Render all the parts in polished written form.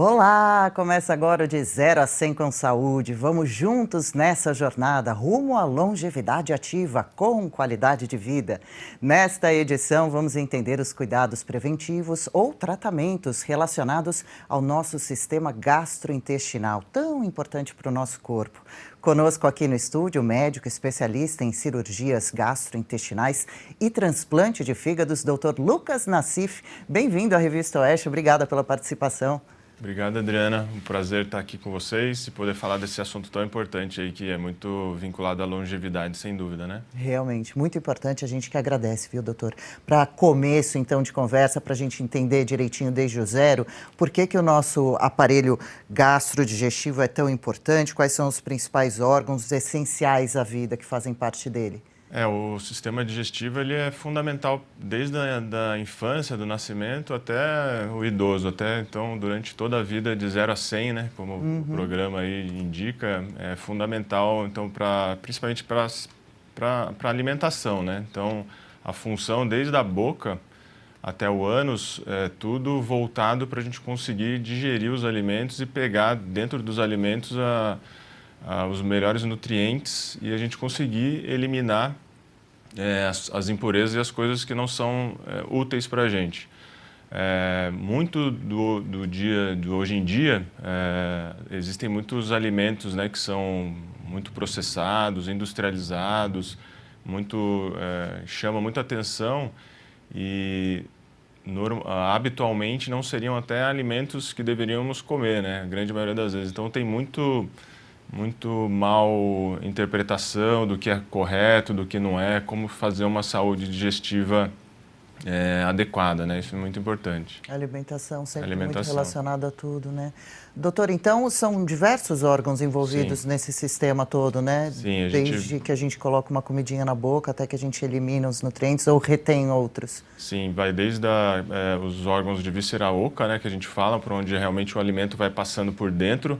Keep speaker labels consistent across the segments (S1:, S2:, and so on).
S1: Olá! Começa agora o De 0 a 100 com saúde. Vamos juntos nessa jornada rumo à longevidade ativa com qualidade de vida. Nesta edição, vamos entender os cuidados preventivos ou tratamentos relacionados ao nosso sistema gastrointestinal, tão importante para o nosso corpo. Conosco aqui no estúdio, o médico especialista em cirurgias gastrointestinais e transplante de fígados, Dr. Lucas Nassif. Bem-vindo à Revista Oeste, obrigada pela participação.
S2: Obrigado, Adriana. Um prazer estar aqui com vocês e poder falar desse assunto tão importante aí, que é muito vinculado à longevidade, sem dúvida, né?
S1: Realmente, muito importante, a gente que agradece, viu, doutor? Para começo, então, de conversa, para a gente entender direitinho desde o zero, por que o nosso aparelho gastrodigestivo é tão importante, quais são os principais órgãos essenciais à vida que fazem parte dele?
S2: O sistema digestivo ele é fundamental desde a infância, do nascimento até o idoso, então durante toda a vida de 0 a 100, né, como o programa aí indica, é fundamental então principalmente para a alimentação, né? Então a função desde a boca até o ânus é tudo voltado para a gente conseguir digerir os alimentos e pegar dentro dos alimentos os melhores nutrientes e a gente conseguir eliminar as impurezas e as coisas que não são úteis para a gente. Muito do dia de hoje em dia, existem muitos alimentos, né, que são muito processados, industrializados, chama muita atenção e habitualmente não seriam até alimentos que deveríamos comer, né, a grande maioria das vezes. Então tem muito mal interpretação do que é correto, do que não é, como fazer uma saúde digestiva adequada, né? Isso é muito importante.
S1: A alimentação sempre muito relacionada a tudo, né? Doutor, então são diversos órgãos envolvidos nesse sistema todo, né?
S2: Sim,
S1: desde que a gente coloca uma comidinha na boca até que a gente elimina os nutrientes ou retém outros.
S2: Sim, vai desde os órgãos de víscera oca, né, que a gente fala, por onde realmente o alimento vai passando por dentro,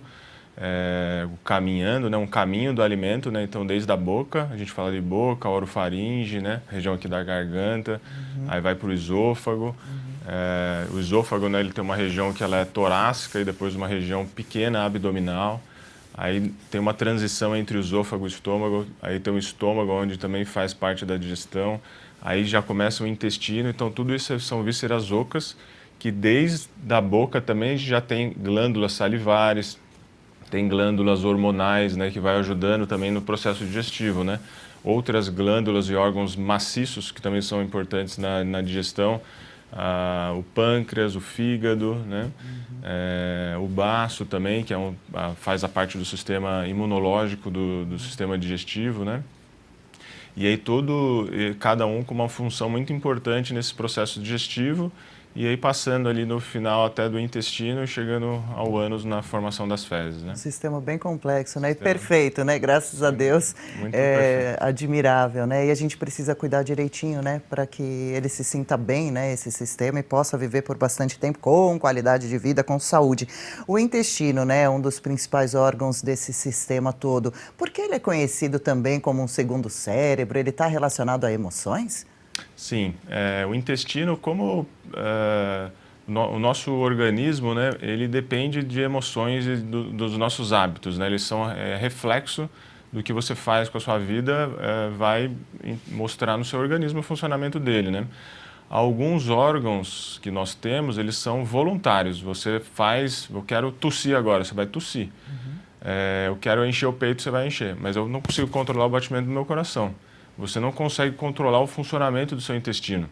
S2: caminhando, né, um caminho do alimento, né, então desde a boca, a gente fala de boca, orofaringe, né, região aqui da garganta, aí vai para o esôfago. O esôfago, né, ele tem uma região que ela é torácica e depois uma região pequena abdominal. Aí tem uma transição entre o esôfago e o estômago, aí tem o estômago onde também faz parte da digestão, aí já começa o intestino, então tudo isso são vísceras ocas, que desde a boca também já tem glândulas salivares, tem glândulas hormonais, né, que vai ajudando também no processo digestivo, né? Outras glândulas e órgãos maciços que também são importantes na digestão, o pâncreas, o fígado, né? O baço também, que faz a parte do sistema imunológico do sistema digestivo, né? E aí cada um com uma função muito importante nesse processo digestivo, e aí passando ali no final até do intestino e chegando ao ânus na formação das fezes, né?
S1: Um sistema bem complexo, né? E perfeito, né? Graças a Deus.
S2: Muito perfeito.
S1: Admirável, né? E a gente precisa cuidar direitinho, né? Para que ele se sinta bem, né? Esse sistema e possa viver por bastante tempo com qualidade de vida, com saúde. O intestino, né? É um dos principais órgãos desse sistema todo. Por que ele é conhecido também como um segundo cérebro? Ele está relacionado a emoções?
S2: Sim, o intestino, como o nosso organismo, né, ele depende de emoções e dos nossos hábitos, né, eles são reflexo do que você faz com a sua vida, vai mostrar no seu organismo o funcionamento dele, né. Alguns órgãos que nós temos, eles são voluntários, você faz, eu quero tossir agora, você vai tossir, eu quero encher o peito, você vai encher, mas eu não consigo controlar o batimento do meu coração. Você não consegue controlar o funcionamento do seu intestino.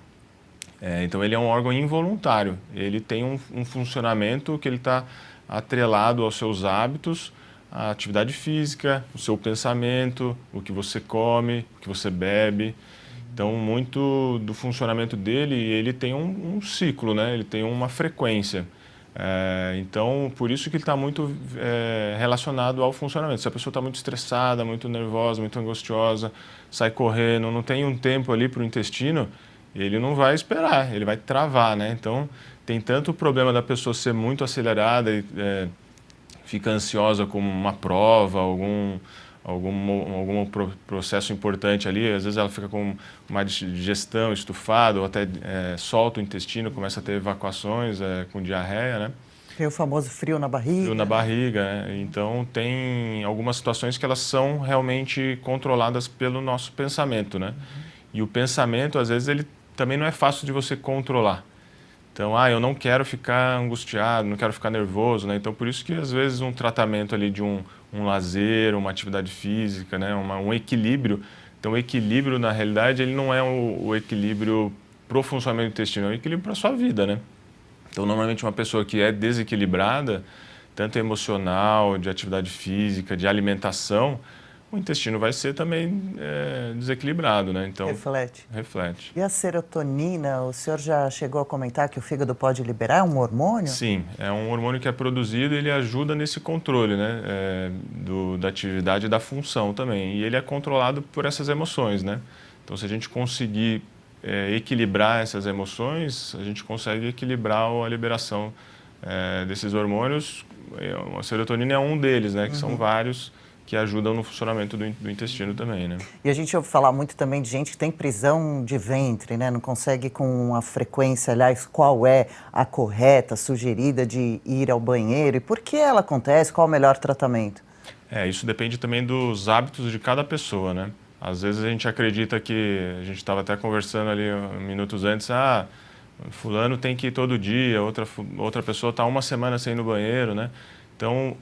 S2: Então, ele é um órgão involuntário. Ele tem um funcionamento que ele está atrelado aos seus hábitos, à atividade física, o seu pensamento, o que você come, o que você bebe. Então, muito do funcionamento dele, ele tem um ciclo, né? Ele tem uma frequência. Então, por isso que ele está muito relacionado ao funcionamento. Se a pessoa está muito estressada, muito nervosa, muito angustiosa, sai correndo, não tem um tempo ali para o intestino, ele não vai esperar, ele vai travar, né? Então, tem tanto o problema da pessoa ser muito acelerada e fica ansiosa com uma prova, algum processo importante ali, às vezes ela fica com uma digestão estufada ou até solta o intestino, começa a ter evacuações com diarreia, né?
S1: Tem o famoso frio na barriga.
S2: Frio na barriga, né? Então tem algumas situações que elas são realmente controladas pelo nosso pensamento, né? E o pensamento, às vezes, ele também não é fácil de você controlar. Então, eu não quero ficar angustiado, não quero ficar nervoso, né? Então, por isso que, às vezes, um tratamento ali de um lazer, uma atividade física, né? Um equilíbrio. Então, o equilíbrio, na realidade, ele não é o equilíbrio para o funcionamento do intestino, é o equilíbrio para a sua vida, né? Então, normalmente, uma pessoa que é desequilibrada, tanto emocional, de atividade física, de alimentação, o intestino vai ser também desequilibrado, né? Então, reflete.
S1: E a serotonina, o senhor já chegou a comentar que o fígado pode liberar? É um hormônio?
S2: Sim, é um hormônio que é produzido e ele ajuda nesse controle, né? Da atividade e da função também. E ele é controlado por essas emoções, né? Então, se a gente conseguir equilibrar essas emoções, a gente consegue equilibrar a liberação desses hormônios. A serotonina é um deles, né? Que são vários que ajudam no funcionamento do intestino também, né?
S1: E a gente ouve falar muito também de gente que tem prisão de ventre, né? Não consegue com a frequência, aliás, qual é a correta, sugerida de ir ao banheiro e por que ela acontece, qual o melhor tratamento?
S2: Isso depende também dos hábitos de cada pessoa, né? Às vezes a gente acredita que, a gente estava até conversando ali minutos antes, fulano tem que ir todo dia, outra pessoa está uma semana sem ir no banheiro, né? Então,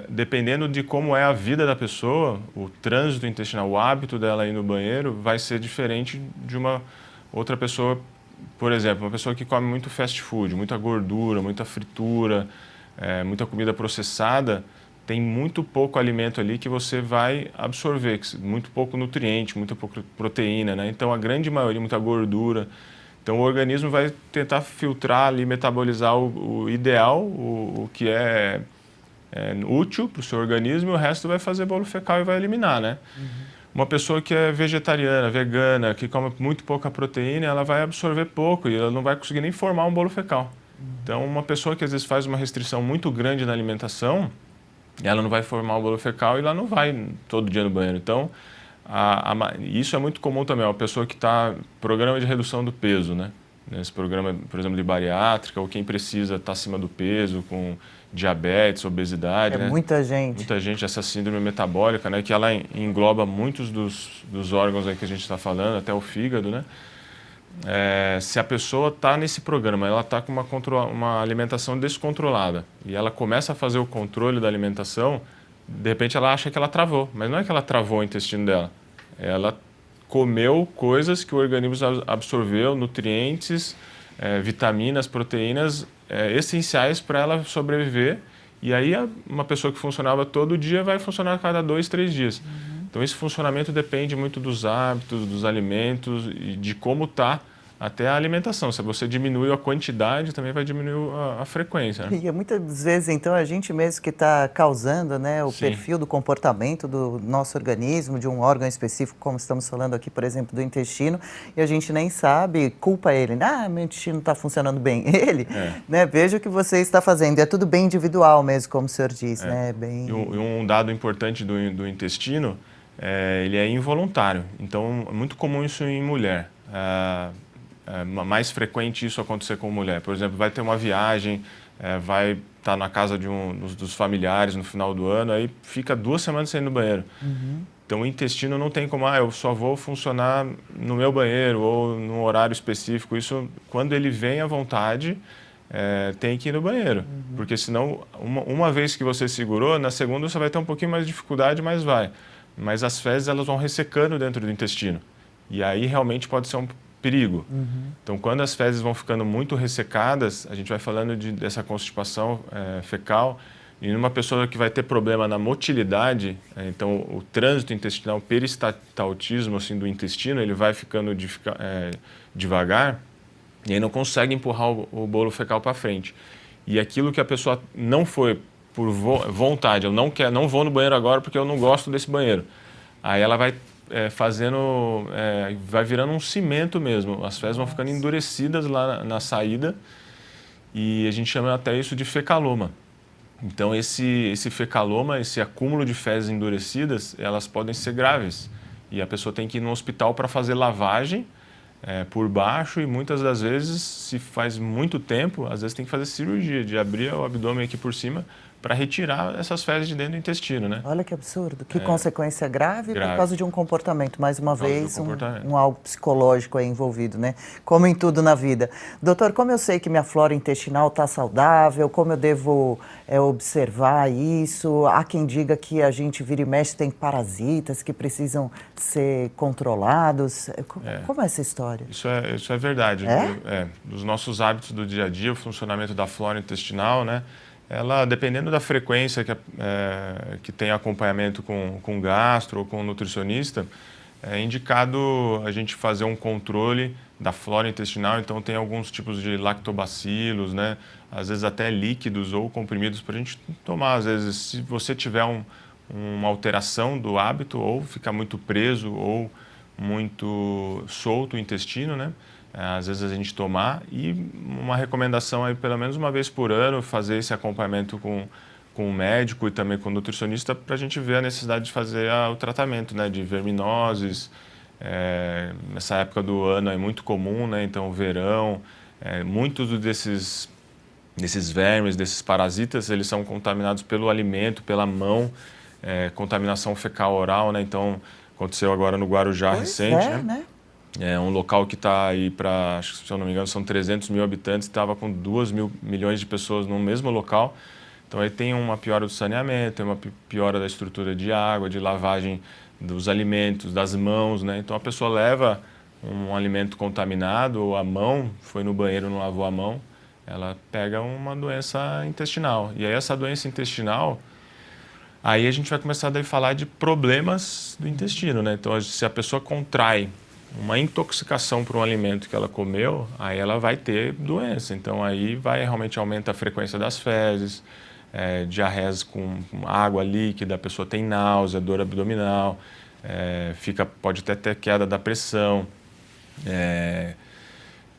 S2: dependendo de como é a vida da pessoa, o trânsito intestinal, o hábito dela ir no banheiro vai ser diferente de uma outra pessoa. Por exemplo, uma pessoa que come muito fast food, muita gordura, muita fritura, muita comida processada, tem muito pouco alimento ali que você vai absorver, muito pouco nutriente, muito pouco proteína, né? Então, a grande maioria, muita gordura. Então, o organismo vai tentar filtrar ali, metabolizar o ideal, o que é útil para o seu organismo, e o resto vai fazer bolo fecal e vai eliminar, né? Uma pessoa que é vegetariana, vegana, que come muito pouca proteína, ela vai absorver pouco e ela não vai conseguir nem formar um bolo fecal. Então, uma pessoa que às vezes faz uma restrição muito grande na alimentação, ela não vai formar o bolo fecal e ela não vai todo dia no banheiro. Então, isso é muito comum também, uma pessoa que está programa de redução do peso, né? Nesse programa, por exemplo, de bariátrica, ou quem precisa estar acima do peso, com diabetes, obesidade, né?
S1: Muita gente.
S2: Muita gente, essa síndrome metabólica, né? Que ela engloba muitos dos órgãos aí que a gente está falando, até o fígado, né? Se a pessoa está nesse programa, ela está com uma alimentação descontrolada e ela começa a fazer o controle da alimentação, de repente ela acha que ela travou, mas não é que ela travou o intestino dela, ela comeu coisas que o organismo absorveu, nutrientes, vitaminas, proteínas essenciais para ela sobreviver, e aí uma pessoa que funcionava todo dia vai funcionar a cada 2, 3 dias. Então, esse funcionamento depende muito dos hábitos, dos alimentos e de como está até a alimentação. Se você diminui a quantidade, também vai diminuir a frequência, né?
S1: E muitas vezes, então, a gente mesmo que está causando, né, o
S2: Sim.
S1: perfil do comportamento do nosso organismo, de um órgão específico, como estamos falando aqui, por exemplo, do intestino, e a gente nem sabe, culpa ele. Meu intestino está funcionando bem. Ele, né, veja o que você está fazendo. É tudo bem individual mesmo, como o senhor disse, né?
S2: E um dado importante do intestino, ele é involuntário. Então, é muito comum isso em mulher. Mais frequente isso acontecer com mulher. Por exemplo, vai ter uma viagem, vai estar na casa de dos familiares no final do ano, aí fica 2 semanas sem ir no banheiro. Então, o intestino não tem como, eu só vou funcionar no meu banheiro ou num horário específico. Isso, quando ele vem à vontade, tem que ir no banheiro. Porque senão, uma vez que você segurou, na segunda você vai ter um pouquinho mais de dificuldade, mas vai. Mas as fezes, elas vão ressecando dentro do intestino. E aí, realmente, pode ser um perigo. Então, quando as fezes vão ficando muito ressecadas, a gente vai falando dessa constipação fecal, e numa pessoa que vai ter problema na motilidade, então o trânsito intestinal, o peristaltismo assim, do intestino, ele vai ficando devagar, e aí não consegue empurrar o bolo fecal para frente. E aquilo que a pessoa não foi por vontade, eu não vou no banheiro agora porque eu não gosto desse banheiro. Aí ela vai vai virando um cimento mesmo. As fezes vão ficando endurecidas lá na saída e a gente chama até isso de fecaloma. Então, esse fecaloma, esse acúmulo de fezes endurecidas, elas podem ser graves. E a pessoa tem que ir no hospital para fazer lavagem por baixo e muitas das vezes, se faz muito tempo, às vezes tem que fazer cirurgia de abrir o abdômen aqui por cima para retirar essas fezes de dentro do intestino, né?
S1: Olha que absurdo, que consequência grave por
S2: grave.
S1: causa de um comportamento, mais uma vez,
S2: comportamento.
S1: um algo psicológico aí envolvido, né? Como em tudo na vida. Doutor, como eu sei que minha flora intestinal está saudável, como eu devo observar isso? Há quem diga que a gente vira e mexe tem parasitas que precisam ser controlados. Como é essa história?
S2: Isso é verdade.
S1: É?
S2: Dos nossos hábitos do dia a dia, o funcionamento da flora intestinal, né? Ela, dependendo da frequência que tem acompanhamento com gastro ou com nutricionista, é indicado a gente fazer um controle da flora intestinal. Então, tem alguns tipos de lactobacilos, né? Às vezes até líquidos ou comprimidos para a gente tomar. Às vezes, se você tiver uma alteração do hábito, ou ficar muito preso ou muito solto o intestino, né? Às vezes a gente tomar, e uma recomendação aí pelo menos uma vez por ano fazer esse acompanhamento com o médico e também com o nutricionista para a gente ver a necessidade de fazer o tratamento, né, de verminoses. Nessa época do ano é muito comum, né? Então verão, muitos desses vermes, desses parasitas, eles são contaminados pelo alimento, pela mão, contaminação fecal oral, né? Então aconteceu agora no Guarujá recente, né? É um local que está aí para, se eu não me engano, são 300 mil habitantes, estava com 2 milhões de pessoas no mesmo local. Então, aí tem uma piora do saneamento, tem uma piora da estrutura de água, de lavagem dos alimentos, das mãos, né? Então, a pessoa leva um alimento contaminado, ou a mão, foi no banheiro, não lavou a mão, ela pega uma doença intestinal. E aí, essa doença intestinal, aí a gente vai começar a falar de problemas do intestino, né? Então, se a pessoa contrai uma intoxicação por um alimento que ela comeu, aí ela vai ter doença. Então, aí realmente aumenta a frequência das fezes, diarreias com água líquida, a pessoa tem náusea, dor abdominal, pode até ter queda da pressão,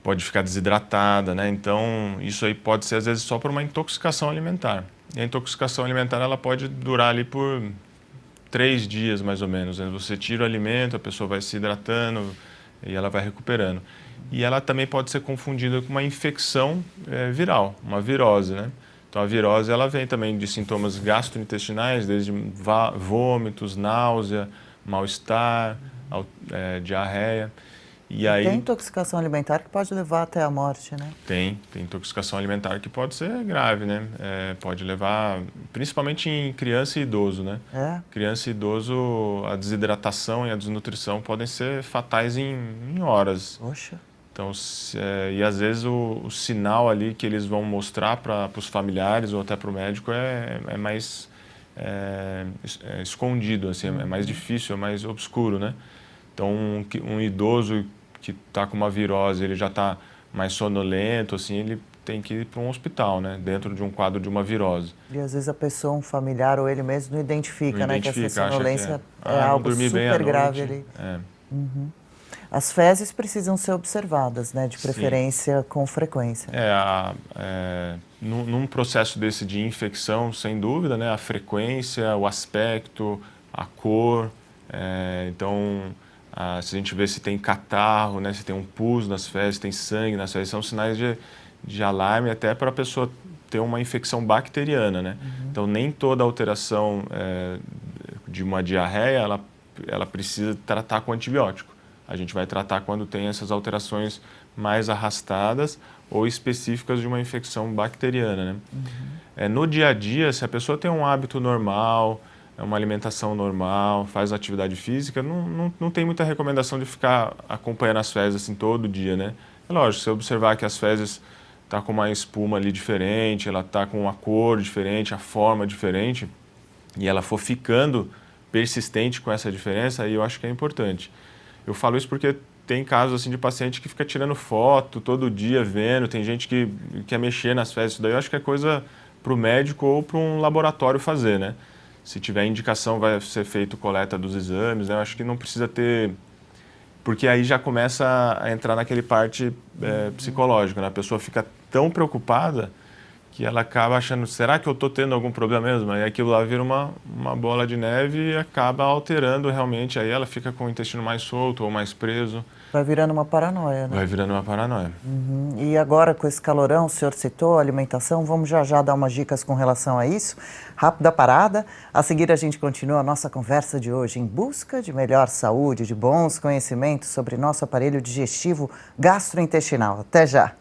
S2: pode ficar desidratada, né? Então, isso aí pode ser, às vezes, só por uma intoxicação alimentar. E a intoxicação alimentar, ela pode durar ali por 3 dias, mais ou menos. Você tira o alimento, a pessoa vai se hidratando e ela vai recuperando. E ela também pode ser confundida com uma infecção viral, uma virose, né? Então, a virose, ela vem também de sintomas gastrointestinais, desde vômitos, náusea, mal-estar, diarreia. E aí,
S1: tem intoxicação alimentar que pode levar até a morte, né?
S2: Tem intoxicação alimentar que pode ser grave, né? Pode levar, principalmente em criança e idoso, né? Criança e idoso, a desidratação e a desnutrição podem ser fatais em horas.
S1: Poxa.
S2: Então, e às vezes o sinal ali que eles vão mostrar para os familiares ou até para o médico é mais escondido, assim, é mais difícil, é mais obscuro, né? Então, um idoso que está com uma virose, ele já está mais sonolento, assim, ele tem que ir para um hospital, né? Dentro de um quadro de uma virose.
S1: E às vezes a pessoa, um familiar ou ele mesmo não identifica, né? Que essa sonolência é
S2: algo
S1: super grave ali. As fezes precisam ser observadas, né? De preferência com frequência.
S2: Num processo desse de infecção, sem dúvida, né? A frequência, o aspecto, a cor, então... se a gente vê se tem catarro, né, se tem um pus nas fezes, se tem sangue nas fezes, são sinais de alarme até para a pessoa ter uma infecção bacteriana, né? Então, nem toda alteração de uma diarreia, ela precisa tratar com antibiótico. A gente vai tratar quando tem essas alterações mais arrastadas ou específicas de uma infecção bacteriana, né? No dia a dia, se a pessoa tem um hábito normal, uma alimentação normal, faz atividade física, não tem muita recomendação de ficar acompanhando as fezes assim todo dia, né? É lógico, se você observar que as fezes tá com uma espuma ali diferente, ela tá com uma cor diferente, a forma diferente, e ela for ficando persistente com essa diferença, aí eu acho que é importante. Eu falo isso porque tem casos assim de paciente que fica tirando foto todo dia, vendo, tem gente que quer mexer nas fezes, isso daí eu acho que é coisa para o médico ou para um laboratório fazer, né? Se tiver indicação, vai ser feito coleta dos exames, né? Eu acho que não precisa ter... Porque aí já começa a entrar naquele parte psicológica, né? A pessoa fica tão preocupada que ela acaba achando, será que eu estou tendo algum problema mesmo? Aí aquilo lá vira uma bola de neve e acaba alterando realmente. Aí ela fica com o intestino mais solto ou mais preso.
S1: Vai virando uma paranoia, né?
S2: Vai virando uma paranoia.
S1: E agora, com esse calorão, o senhor citou a alimentação, vamos já dar umas dicas com relação a isso. Rápida parada. A seguir, a gente continua a nossa conversa de hoje em busca de melhor saúde, de bons conhecimentos sobre nosso aparelho digestivo gastrointestinal. Até já!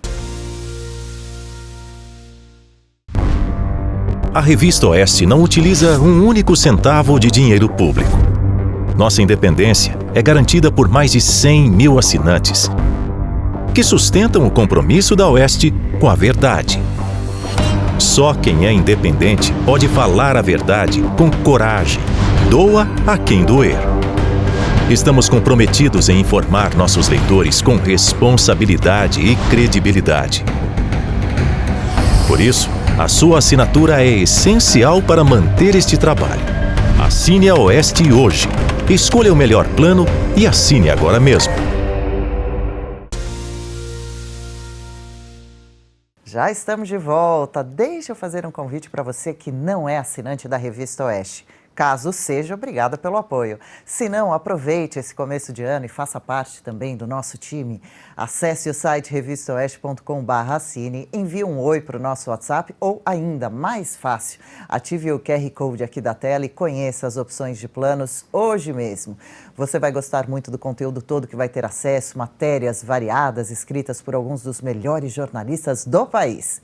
S3: A Revista Oeste não utiliza um único centavo de dinheiro público. Nossa independência é garantida por mais de 100 mil assinantes, que sustentam o compromisso da Oeste com a verdade. Só quem é independente pode falar a verdade com coragem. Doa a quem doer. Estamos comprometidos em informar nossos leitores com responsabilidade e credibilidade. Por isso, a sua assinatura é essencial para manter este trabalho. Assine a Oeste hoje. Escolha o melhor plano e assine agora mesmo.
S1: Já estamos de volta. Deixa eu fazer um convite para você que não é assinante da Revista Oeste. Caso seja, obrigada pelo apoio. Se não, aproveite esse começo de ano e faça parte também do nosso time. Acesse o site revistaoeste.com/assine, envie um oi para o nosso WhatsApp ou, ainda mais fácil, ative o QR Code aqui da tela e conheça as opções de planos hoje mesmo. Você vai gostar muito do conteúdo todo que vai ter acesso, matérias variadas escritas por alguns dos melhores jornalistas do país.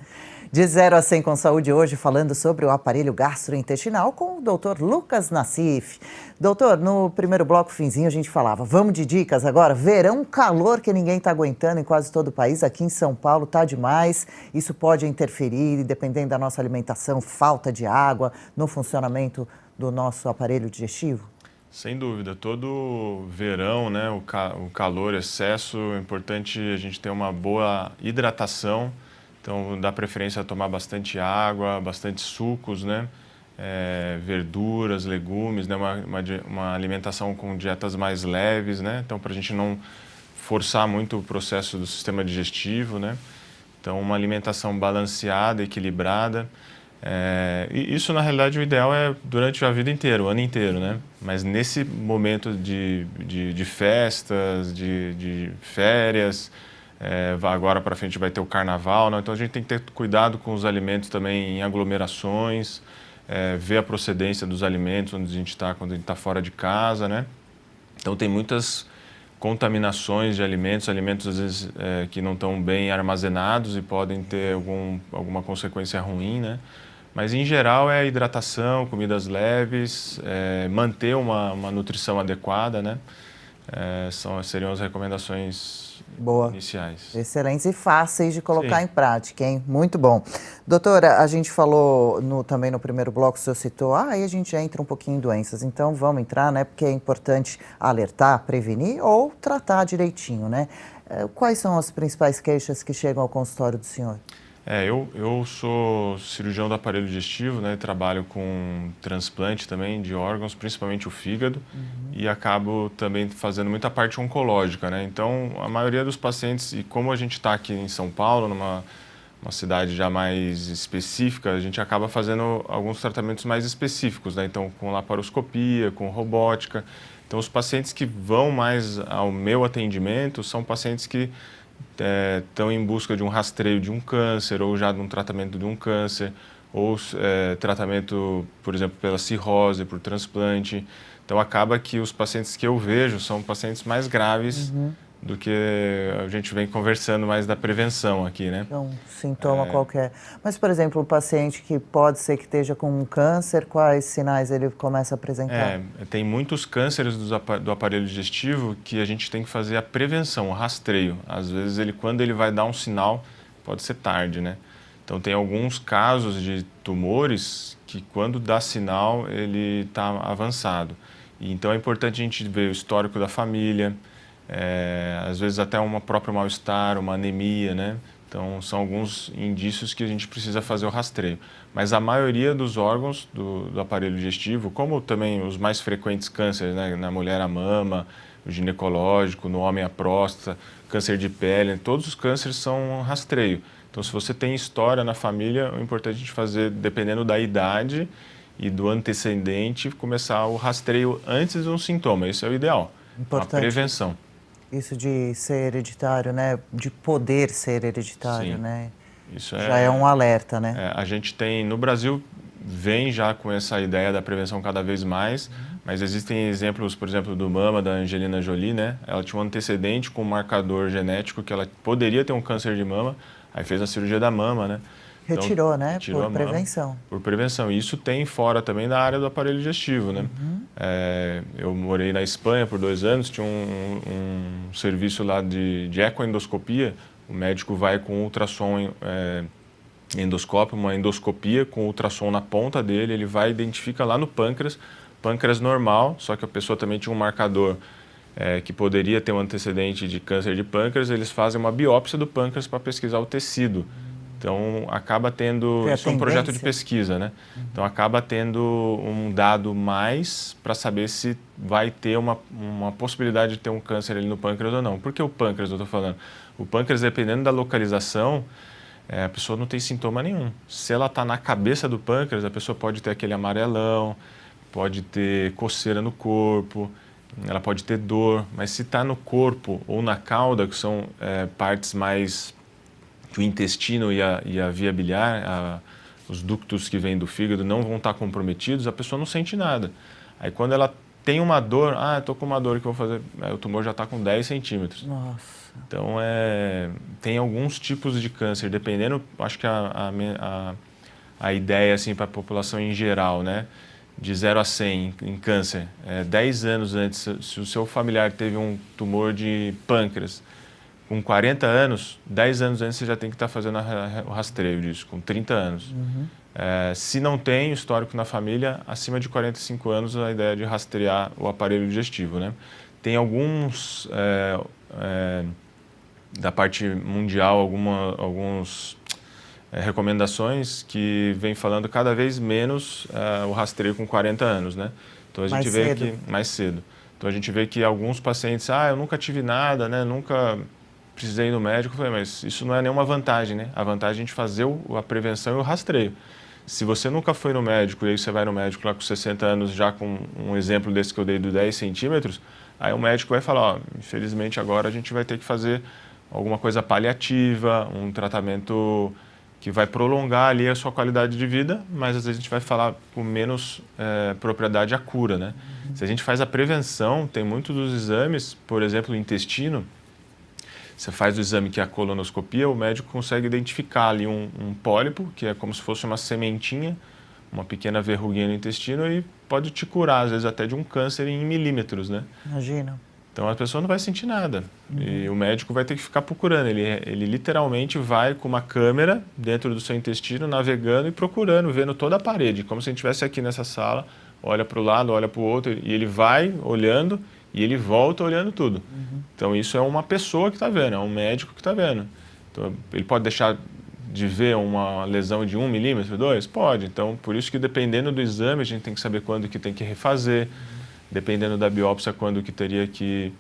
S1: De 0 a 100 com saúde hoje, falando sobre o aparelho gastrointestinal com o Dr. Lucas Nassif. Doutor, no primeiro bloco, finzinho, a gente falava, vamos de dicas agora? Verão, calor que ninguém está aguentando em quase todo o país. Aqui em São Paulo tá demais. Isso pode interferir, dependendo da nossa alimentação, falta de água, no funcionamento do nosso aparelho digestivo?
S2: Sem dúvida, todo verão, né, o calor, excesso, é importante a gente ter uma boa hidratação. Então, dá preferência a tomar bastante água, bastante sucos, né? Verduras, legumes, né? Uma alimentação com dietas mais leves, né? Então, para a gente não forçar muito o processo do sistema digestivo, né? Então, uma alimentação balanceada, equilibrada. E isso, na realidade, o ideal é durante a vida inteira, o ano inteiro, né? Mas nesse momento de festas, de férias, agora para frente vai ter o carnaval, né? Então a gente tem que ter cuidado com os alimentos também em aglomerações, ver a procedência dos alimentos onde a gente está, quando a gente está fora de casa, né? Então tem muitas contaminações de alimentos às vezes que não estão bem armazenados e podem ter alguma consequência ruim, né? Mas em geral é hidratação, comidas leves, manter uma nutrição adequada, né? Seriam as recomendações iniciais.
S1: Excelentes e fáceis de colocar em prática, hein? Muito bom. Doutora, a gente falou também no primeiro bloco, o senhor citou, aí a gente já entra um pouquinho em doenças, então vamos entrar, né? Porque é importante alertar, prevenir ou tratar direitinho, né? Quais são as principais queixas que chegam ao consultório do senhor?
S2: Eu sou cirurgião do aparelho digestivo, né? Trabalho com transplante também de órgãos, principalmente o fígado, e acabo também fazendo muita parte oncológica, né? Então, a maioria dos pacientes, e como a gente está aqui em São Paulo, numa cidade já mais específica, a gente acaba fazendo alguns tratamentos mais específicos, né? Então, com laparoscopia, com robótica. Então, os pacientes que vão mais ao meu atendimento são pacientes que estão em busca de um rastreio de um câncer ou já de um tratamento de um câncer ou tratamento, por exemplo, pela cirrose, por transplante. Então, acaba que os pacientes que eu vejo são pacientes mais graves do que a gente vem conversando mais da prevenção aqui, né?
S1: Então, sintoma qualquer. Mas, por exemplo, o paciente que pode ser que esteja com um câncer, quais sinais ele começa a apresentar?
S2: Tem muitos cânceres do aparelho digestivo que a gente tem que fazer a prevenção, o rastreio. Às vezes, quando ele vai dar um sinal, pode ser tarde, né? Então, tem alguns casos de tumores que, quando dá sinal, ele está avançado. E, então, é importante a gente ver o histórico da família, às vezes até um próprio mal-estar, uma anemia, né? Então, são alguns indícios que a gente precisa fazer o rastreio. Mas a maioria dos órgãos do aparelho digestivo, como também os mais frequentes cânceres, né? Na mulher a mama, o ginecológico, no homem a próstata, câncer de pele, todos os cânceres são um rastreio. Então, se você tem história na família, é importante a gente fazer, dependendo da idade e do antecedente, começar o rastreio antes de um sintoma. Isso é o ideal, a prevenção.
S1: Isso de ser hereditário, né? De poder ser hereditário,
S2: Sim.
S1: né?
S2: Isso
S1: Já é um alerta, né?
S2: a gente tem, no Brasil, vem já com essa ideia da prevenção cada vez mais, mas existem exemplos, por exemplo, do mama da Angelina Jolie, né? Ela tinha um antecedente com um marcador genético que ela poderia ter um câncer de mama, aí fez a cirurgia da mama, né? Então,
S1: Retirou, né?
S2: retirou
S1: Por
S2: a mama,
S1: prevenção.
S2: por prevenção. E isso tem fora também da área do aparelho digestivo, né? Eu morei na Espanha por 2 anos, tinha um serviço lá de ecoendoscopia. O médico vai com ultrassom endoscópio, uma endoscopia com ultrassom na ponta dele, ele vai e identifica lá no pâncreas normal, só que a pessoa também tinha um marcador que poderia ter um antecedente de câncer de pâncreas, eles fazem uma biópsia do pâncreas para pesquisar o tecido. Então, acaba tendo...
S1: Foi a
S2: Isso é um projeto de
S1: tendência?
S2: pesquisa, né? Então, acaba tendo um dado mais para saber se vai ter uma possibilidade de ter um câncer ali no pâncreas ou não. Por que o pâncreas, eu estou falando? O pâncreas, dependendo da localização, a pessoa não tem sintoma nenhum. Se ela está na cabeça do pâncreas, a pessoa pode ter aquele amarelão, pode ter coceira no corpo, ela pode ter dor, mas se está no corpo ou na cauda, que são partes mais... que o intestino e a via biliar, os ductos que vêm do fígado não vão estar comprometidos, a pessoa não sente nada. Aí quando ela tem uma dor, estou com uma dor que eu vou fazer, o tumor já está com 10 centímetros.
S1: Nossa.
S2: Então, tem alguns tipos de câncer, dependendo, acho que a ideia assim, para a população em geral, né? De 0 a 100 em câncer, 10 anos antes, se o seu familiar teve um tumor de pâncreas, com 40 anos, 10 anos antes você já tem que estar fazendo o rastreio disso, com 30 anos. Se não tem histórico na família, acima de 45 anos, a ideia é de rastrear o aparelho digestivo, né? Tem alguns, da parte mundial, algumas recomendações que vem falando cada vez menos o rastreio com 40 anos, né? Então a gente vê que mais cedo. Então a gente vê que alguns pacientes, eu nunca tive nada, né? Nunca precisei ir no médico. Eu falei, mas isso não é nenhuma vantagem, né? A vantagem é a gente fazer a prevenção e o rastreio. Se você nunca foi no médico e aí você vai no médico lá com 60 anos, já com um exemplo desse que eu dei do 10 centímetros, aí o médico vai falar, infelizmente agora a gente vai ter que fazer alguma coisa paliativa, um tratamento que vai prolongar ali a sua qualidade de vida, mas às vezes a gente vai falar com menos propriedade a cura, né? Se a gente faz a prevenção, tem muitos dos exames, por exemplo, o intestino, você faz o exame que é a colonoscopia, o médico consegue identificar ali um pólipo, que é como se fosse uma sementinha, uma pequena verruguinha no intestino e pode te curar, às vezes até de um câncer em milímetros, né?
S1: Imagina.
S2: Então a pessoa não vai sentir nada e o médico vai ter que ficar procurando. Ele literalmente vai com uma câmera dentro do seu intestino, navegando e procurando, vendo toda a parede, como se a gente estivesse aqui nessa sala, olha para o lado, olha para o outro e ele vai olhando e ele volta olhando tudo. Então isso é uma pessoa que está vendo, é um médico que está vendo. Então ele pode deixar de ver uma lesão de 1 milímetro, 2? Pode. Então por isso que dependendo do exame a gente tem que saber quando que tem que refazer, dependendo da biópsia quando que teria que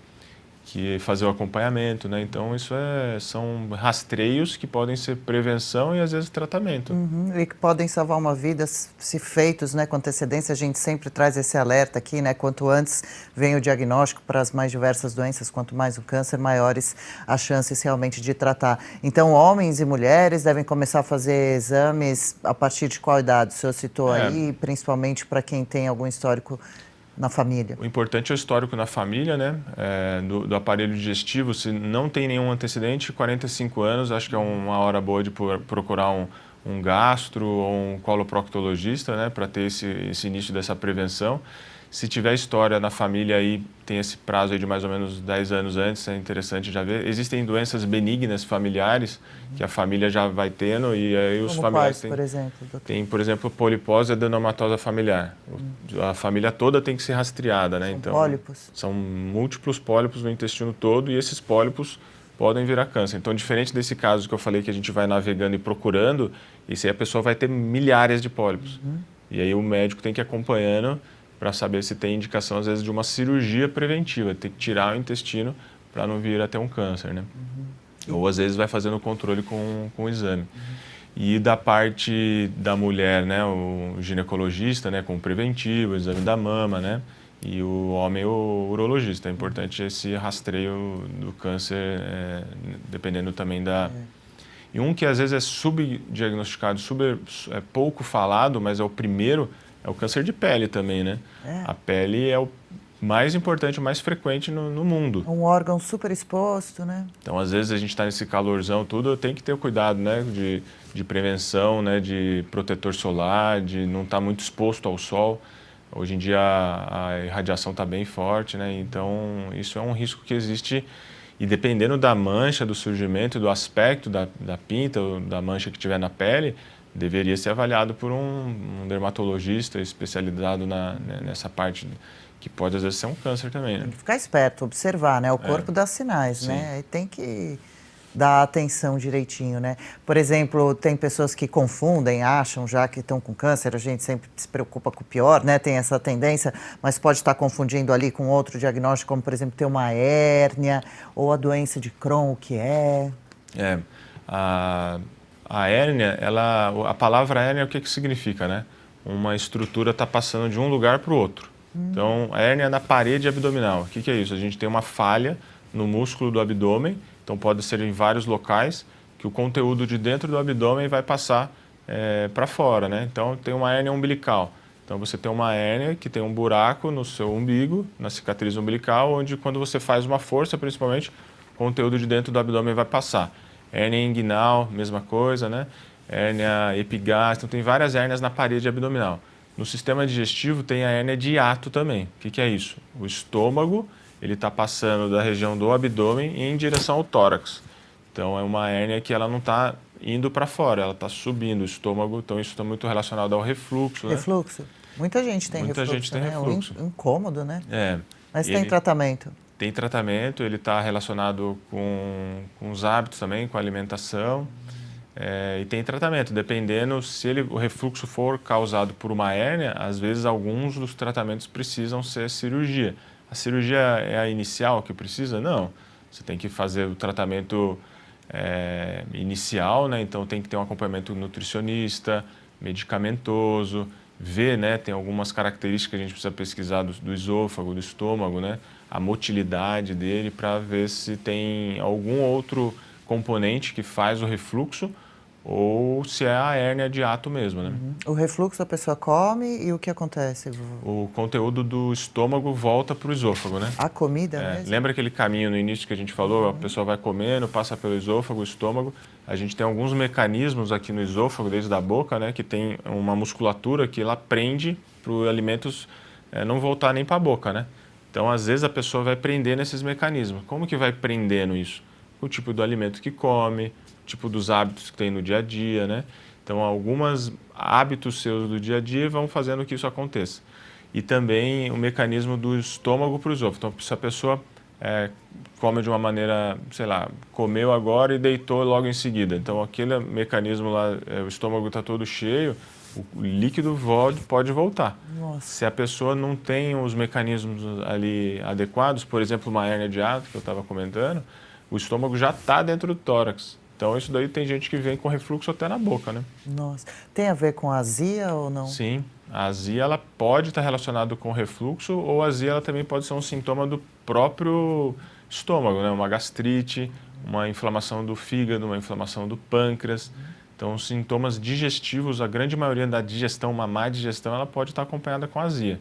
S2: fazer o acompanhamento, né? Então isso são rastreios que podem ser prevenção e às vezes tratamento.
S1: E que podem salvar uma vida se feitos, né, com antecedência. A gente sempre traz esse alerta aqui, né? Quanto antes vem o diagnóstico para as mais diversas doenças, quanto mais o câncer, maiores as chances realmente de tratar. Então, homens e mulheres devem começar a fazer exames a partir de qual idade? O senhor citou aí, principalmente para quem tem algum histórico na família.
S2: O importante é o histórico na família, né? Do aparelho digestivo. Se não tem nenhum antecedente, 45 anos, acho que é uma hora boa de procurar um gastro ou um coloproctologista, né? Para ter esse início dessa prevenção. Se tiver história na família, aí tem esse prazo aí de mais ou menos 10 anos antes, é interessante já ver. Existem doenças benignas familiares que a família já vai tendo e aí os familiares
S1: por exemplo, doutor?
S2: Tem, por exemplo, polipose adenomatosa familiar. A família toda tem que ser rastreada, né?
S1: São
S2: então,
S1: pólipos?
S2: São múltiplos pólipos no intestino todo e esses pólipos podem virar câncer. Então, diferente desse caso que eu falei que a gente vai navegando e procurando, esse aí a pessoa vai ter milhares de pólipos. E aí o médico tem que ir acompanhando para saber se tem indicação, às vezes, de uma cirurgia preventiva. Tem que tirar o intestino para não vir até um câncer, né? Ou, às vezes, vai fazendo o controle com o exame. E da parte da mulher, né, o ginecologista, né, com o preventivo, o exame da mama, né? e o homem o urologista. É importante esse rastreio do câncer, dependendo também da... E um que às vezes é subdiagnosticado, é pouco falado, mas é o primeiro, é o câncer de pele também, né? A pele é o mais importante, o mais frequente no mundo.
S1: É um órgão super exposto, né?
S2: Então, às vezes a gente está nesse calorzão tudo, tem que ter o cuidado, né, de prevenção, né, de protetor solar, de não estar muito exposto ao sol. Hoje em dia a irradiação está bem forte, né? Então isso é um risco que existe. E dependendo da mancha, do surgimento, do aspecto da pinta, ou da mancha que tiver na pele, deveria ser avaliado por um dermatologista especializado nessa parte, que pode às vezes ser um câncer também, né?
S1: Tem que ficar esperto, observar, né? O corpo dá sinais,
S2: Sim.
S1: né? E tem que dar atenção direitinho, né? Por exemplo, tem pessoas que confundem, acham já que estão com câncer, a gente sempre se preocupa com o pior, né? Tem essa tendência, mas pode estar confundindo ali com outro diagnóstico, como por exemplo ter uma hérnia ou a doença de Crohn, o que é?
S2: A hérnia, a palavra hérnia, o que significa, né? Uma estrutura está passando de um lugar para o outro. Então, a hérnia é na parede abdominal. O que é isso? A gente tem uma falha no músculo do abdômen, então pode ser em vários locais, que o conteúdo de dentro do abdômen vai passar para fora, né? Então, tem uma hérnia umbilical. Então, você tem uma hérnia que tem um buraco no seu umbigo, na cicatriz umbilical, onde quando você faz uma força, principalmente, o conteúdo de dentro do abdômen vai passar. Hérnia inguinal, mesma coisa, né? Hérnia epigástrica, então tem várias hérnias na parede abdominal. No sistema digestivo tem a hérnia de hiato também. O que é isso? O estômago, ele está passando da região do abdômen em direção ao tórax. Então é uma hérnia que ela não está indo para fora, ela está subindo o estômago, então isso está muito relacionado ao refluxo, né?
S1: Refluxo? Muita gente tem
S2: Muita
S1: refluxo,
S2: gente tem
S1: né?
S2: refluxo.
S1: É um incômodo, né? Mas tem
S2: ele
S1: tratamento?
S2: Tem tratamento, ele está relacionado com os hábitos também, com a alimentação. E tem tratamento, dependendo se o refluxo for causado por uma hérnia, às vezes alguns dos tratamentos precisam ser cirurgia. A cirurgia é a inicial que precisa? Não. Você tem que fazer o tratamento inicial, né? Então tem que ter um acompanhamento nutricionista, medicamentoso, ver, né? Tem algumas características que a gente precisa pesquisar do esôfago, do estômago, né? A motilidade dele para ver se tem algum outro componente que faz o refluxo ou se é a hérnia de hiato mesmo, né?
S1: O refluxo a pessoa come e o que acontece?
S2: O conteúdo do estômago volta para o esôfago, né?
S1: A comida mesmo?
S2: Lembra aquele caminho no início que a gente falou? A pessoa vai comendo, passa pelo esôfago, o estômago. A gente tem alguns mecanismos aqui no esôfago, desde a boca, né? Que tem uma musculatura que ela prende para os alimentos não voltar nem para a boca, né? Então, às vezes, a pessoa vai prender nesses mecanismos. Como que vai prendendo isso? O tipo do alimento que come, o tipo dos hábitos que tem no dia a dia, né? Então, alguns hábitos seus do dia a dia vão fazendo que isso aconteça. E também o mecanismo do estômago para o esôfago. Então, se a pessoa come de uma maneira, sei lá, comeu agora e deitou logo em seguida. Então, aquele mecanismo lá, o estômago está todo cheio, o líquido pode voltar.
S1: Nossa.
S2: Se a pessoa não tem os mecanismos ali adequados, por exemplo, uma hérnia de hiato, que eu estava comentando, o estômago já está dentro do tórax. Então, isso daí tem gente que vem com refluxo até na boca, né?
S1: Nossa. Tem a ver com azia ou não?
S2: Sim. A azia, ela pode estar relacionada com refluxo ou a azia, ela também pode ser um sintoma do próprio estômago, né? Uma gastrite, uma inflamação do fígado, uma inflamação do pâncreas. Então, os sintomas digestivos, a grande maioria da digestão, uma má digestão, ela pode estar acompanhada com azia.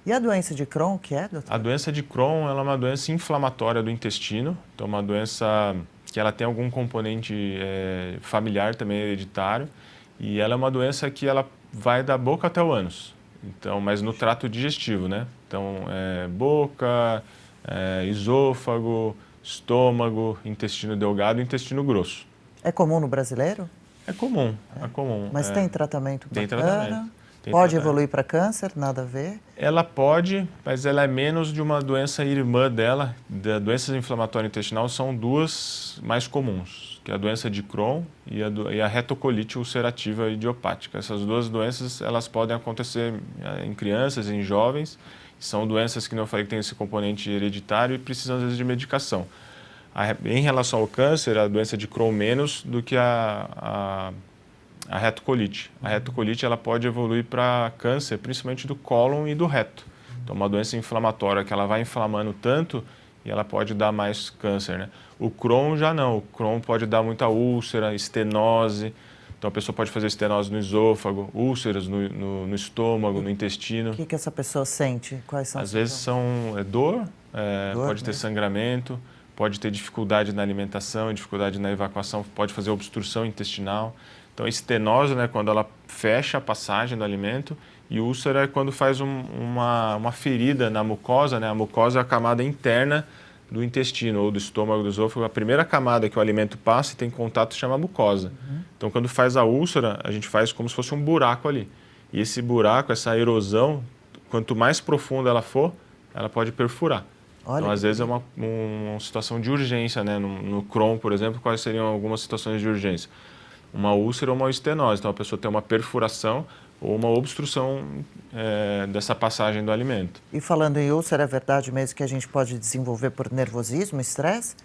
S1: E a doença de Crohn, o que é, doutor?
S2: A doença de Crohn, ela é uma doença inflamatória do intestino. Então, uma doença que ela tem algum componente familiar também, hereditário. E ela é uma doença que ela vai da boca até o ânus. Então, mas no trato digestivo, né? Então, boca, esôfago, estômago, intestino delgado e intestino grosso.
S1: É comum no brasileiro?
S2: É comum, é comum.
S1: Mas tem tratamento
S2: Tem
S1: bacana?
S2: tratamento.
S1: Pode evoluir para câncer? Nada a ver?
S2: Ela pode, mas ela é menos de uma doença irmã dela. Doenças inflamatórias intestinais são duas mais comuns, que é a doença de Crohn e a retocolite ulcerativa idiopática. Essas duas doenças, elas podem acontecer em crianças, em jovens. São doenças que, como eu falei, que têm esse componente hereditário e precisam, às vezes, de medicação. Em relação ao câncer, a doença de Crohn menos do que a retocolite. A retocolite ela pode evoluir para câncer, principalmente do cólon e do reto. Então, uma doença inflamatória que ela vai inflamando tanto e ela pode dar mais câncer, né? O Crohn já não. O Crohn pode dar muita úlcera, estenose. Então, a pessoa pode fazer estenose no esôfago, úlceras no estômago, no intestino.
S1: O que essa pessoa sente? Quais são os
S2: Às vezes
S1: sintomas?
S2: dor, pode ter
S1: mesmo.
S2: sangramento, pode ter dificuldade na alimentação, dificuldade na evacuação, pode fazer obstrução intestinal. Então, a estenose, né, quando ela fecha a passagem do alimento, e úlcera é quando faz uma ferida na mucosa, né? A mucosa é a camada interna do intestino ou do estômago, do esôfago. A primeira camada que o alimento passa e tem contato se chama mucosa. Então, quando faz a úlcera, a gente faz como se fosse um buraco ali. E esse buraco, essa erosão, quanto mais profunda ela for, ela pode perfurar.
S1: Olha,
S2: então, às vezes, é uma situação de urgência, né? No Crohn, por exemplo, quais seriam algumas situações de urgência? Uma úlcera ou uma estenose. Então, a pessoa tem uma perfuração ou uma obstrução dessa passagem do alimento.
S1: E falando em úlcera, é verdade mesmo que a gente pode desenvolver por nervosismo, estresse?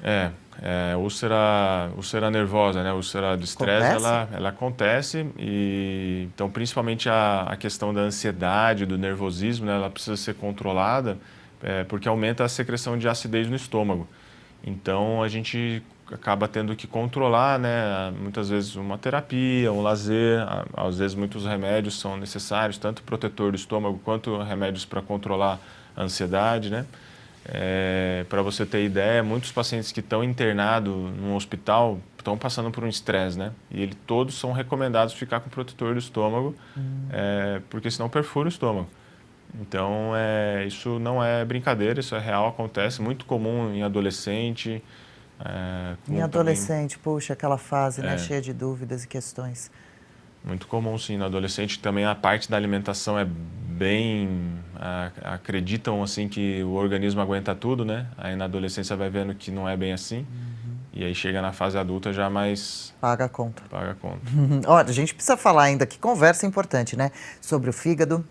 S2: Úlcera nervosa, né? Úlcera do estresse, ela acontece e então principalmente a questão da ansiedade, do nervosismo, né? Ela precisa ser controlada porque aumenta a secreção de acidez no estômago. Então a gente acaba tendo que controlar, né? Muitas vezes uma terapia, um lazer, às vezes muitos remédios são necessários, tanto protetor do estômago quanto remédios para controlar a ansiedade, né? Para você ter ideia, muitos pacientes que estão internados num hospital estão passando por um estresse, né? E todos são recomendados ficar com protetor do estômago, porque senão perfura o estômago. Então, isso não é brincadeira, isso é real, acontece, muito comum em adolescente.
S1: Em adolescente, puxa, aquela fase, né, cheia de dúvidas e questões.
S2: Muito comum, sim. No adolescente também a parte da alimentação é bem... acreditam, assim, que o organismo aguenta tudo, né? Aí na adolescência vai vendo que não é bem assim. E aí chega na fase adulta já mais...
S1: Paga a conta.
S2: Paga a conta.
S1: Olha, a gente precisa falar ainda, que conversa importante, né? Sobre o fígado,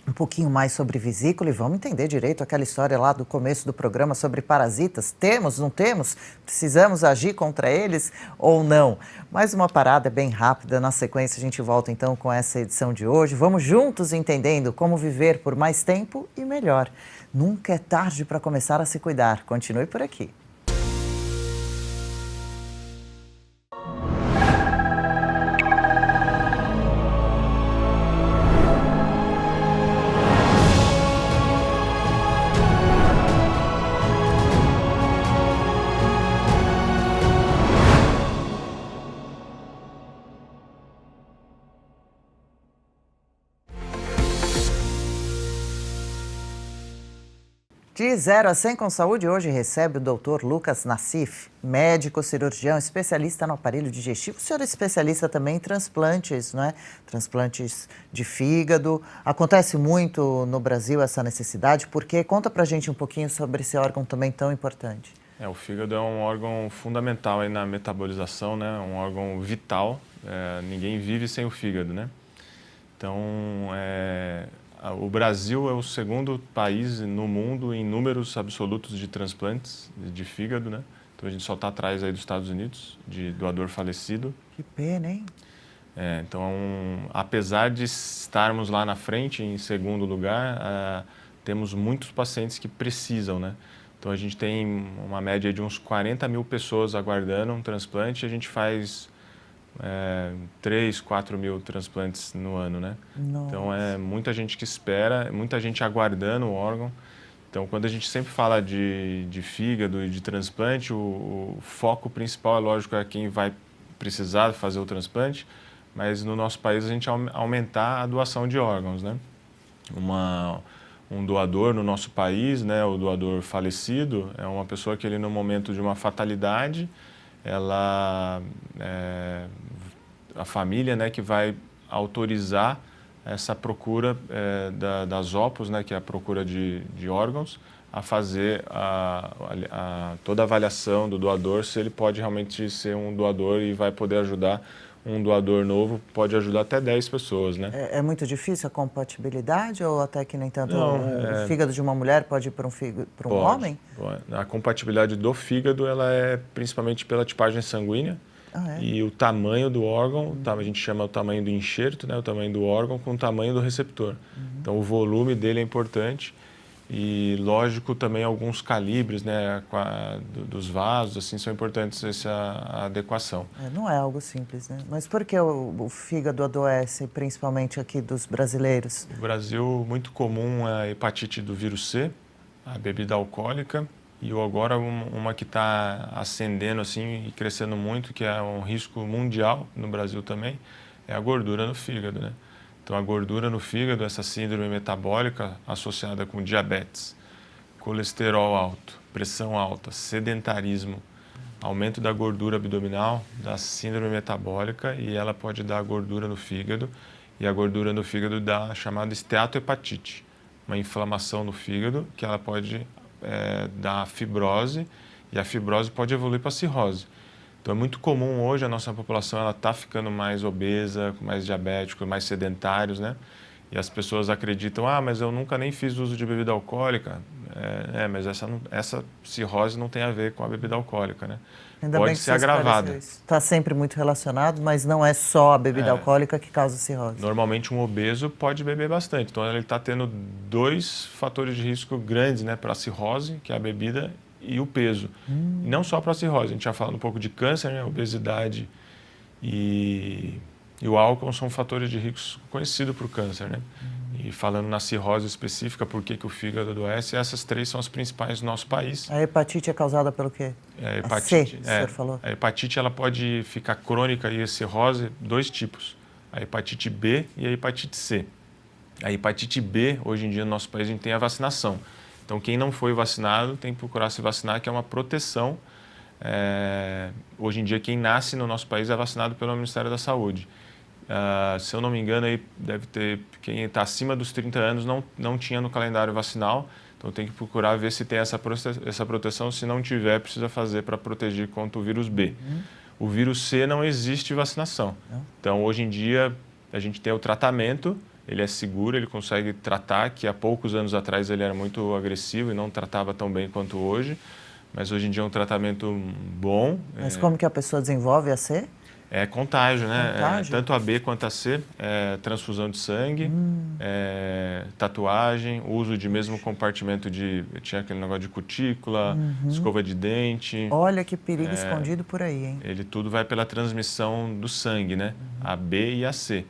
S1: um pouquinho mais sobre vesícula e vamos entender direito aquela história lá do começo do programa sobre parasitas. Temos, não temos? Precisamos agir contra eles ou não? Mais uma parada bem rápida, na sequência a gente volta então com essa edição de hoje. Vamos juntos entendendo como viver por mais tempo e melhor. Nunca é tarde para começar a se cuidar. Continue por aqui. De 0 a 100 com saúde, hoje recebe o Dr. Lucas Nassif, médico cirurgião, especialista no aparelho digestivo. O senhor é especialista também em transplantes, não é? Transplantes de fígado. Acontece muito no Brasil essa necessidade, porque conta pra gente um pouquinho sobre esse órgão também tão importante.
S2: O fígado é um órgão fundamental aí na metabolização, né? Um órgão vital. Ninguém vive sem o fígado, né? Então, o Brasil é o segundo país no mundo em números absolutos de transplantes de fígado, né? Então a gente só está atrás aí dos Estados Unidos, de doador falecido.
S1: Que pena, hein?
S2: Então, apesar de estarmos lá na frente, em segundo lugar, temos muitos pacientes que precisam, né? Então a gente tem uma média de uns 40 mil pessoas aguardando um transplante e a gente faz 3, 4 mil transplantes no ano, né?
S1: Nossa.
S2: Então é muita gente que espera, muita gente aguardando o órgão. Então quando a gente sempre fala de fígado e de transplante, o foco principal, é lógico, é quem vai precisar fazer o transplante, mas no nosso país a gente aumentar a doação de órgãos, né? Um doador no nosso país, né, o doador falecido, é uma pessoa que ele no momento de uma fatalidade, a família, né, que vai autorizar essa procura das OPOS, né, que é a procura de órgãos, a fazer toda a avaliação do doador, se ele pode realmente ser um doador e vai poder ajudar. Um doador novo pode ajudar até 10 pessoas, né?
S1: É muito difícil a compatibilidade ou até que nem tanto?
S2: Não,
S1: o fígado de uma mulher pode ir para um homem?
S2: Pode. A compatibilidade do fígado ela é principalmente pela tipagem sanguínea e o tamanho do órgão, a gente chama o tamanho do enxerto, né, o tamanho do órgão com o tamanho do receptor. Então o volume dele é importante E, lógico, também alguns calibres, né, dos vasos, assim, são importantes essa adequação.
S1: Não é algo simples, né? Mas por que o fígado adoece, principalmente aqui dos brasileiros?
S2: No Brasil, muito comum é a hepatite do vírus C, a bebida alcoólica, e agora uma que está ascendendo assim e crescendo muito, que é um risco mundial no Brasil também, é a gordura no fígado, né? Então, a gordura no fígado, essa síndrome metabólica associada com diabetes, colesterol alto, pressão alta, sedentarismo, aumento da gordura abdominal, da síndrome metabólica, e ela pode dar gordura no fígado, e a gordura no fígado dá a chamada esteatohepatite, uma inflamação no fígado que ela pode dar fibrose, e a fibrose pode evoluir para cirrose. Então, é muito comum hoje a nossa população está ficando mais obesa, mais diabética, mais sedentários, né? E as pessoas acreditam, mas eu nunca nem fiz uso de bebida alcoólica. Mas essa cirrose não tem a ver com a bebida alcoólica, né?
S1: Ainda
S2: pode
S1: bem que
S2: ser agravada.
S1: Está sempre muito relacionado, mas não é só a bebida alcoólica que causa cirrose.
S2: Normalmente um obeso pode beber bastante. Então, ele está tendo 2 fatores de risco grandes, né, para a cirrose, que é a bebida, e o peso. E não só para a cirrose, a gente já falando um pouco de câncer, né, obesidade e o álcool são fatores de risco conhecidos para o câncer, né? E falando na cirrose específica, por que o fígado adoece, essas 3 são as principais no nosso país.
S1: A hepatite é causada pelo quê?
S2: A hepatite,
S1: o senhor falou.
S2: A hepatite ela pode ficar crônica e a cirrose, 2 tipos. A hepatite B e a hepatite C. A hepatite B, hoje em dia no nosso país, a gente tem a vacinação. Então, quem não foi vacinado tem que procurar se vacinar, que é uma proteção. Hoje em dia, quem nasce no nosso país é vacinado pelo Ministério da Saúde. Se eu não me engano, aí deve ter, quem está acima dos 30 anos não tinha no calendário vacinal, então tem que procurar ver se tem essa proteção. Se não tiver, precisa fazer para proteger contra o vírus B. O vírus C não existe vacinação. Então, hoje em dia, a gente tem o tratamento, ele é seguro, ele consegue tratar, que há poucos anos atrás ele era muito agressivo e não tratava tão bem quanto hoje, mas hoje em dia é um tratamento bom.
S1: Mas como que a pessoa desenvolve a C?
S2: É contágio, né?
S1: Contágio?
S2: Tanto a B quanto a C, transfusão de sangue, tatuagem, uso de mesmo compartimento tinha aquele negócio de cutícula, escova de dente.
S1: Olha que perigo escondido por aí, hein?
S2: Ele tudo vai pela transmissão do sangue, né? A B e a C.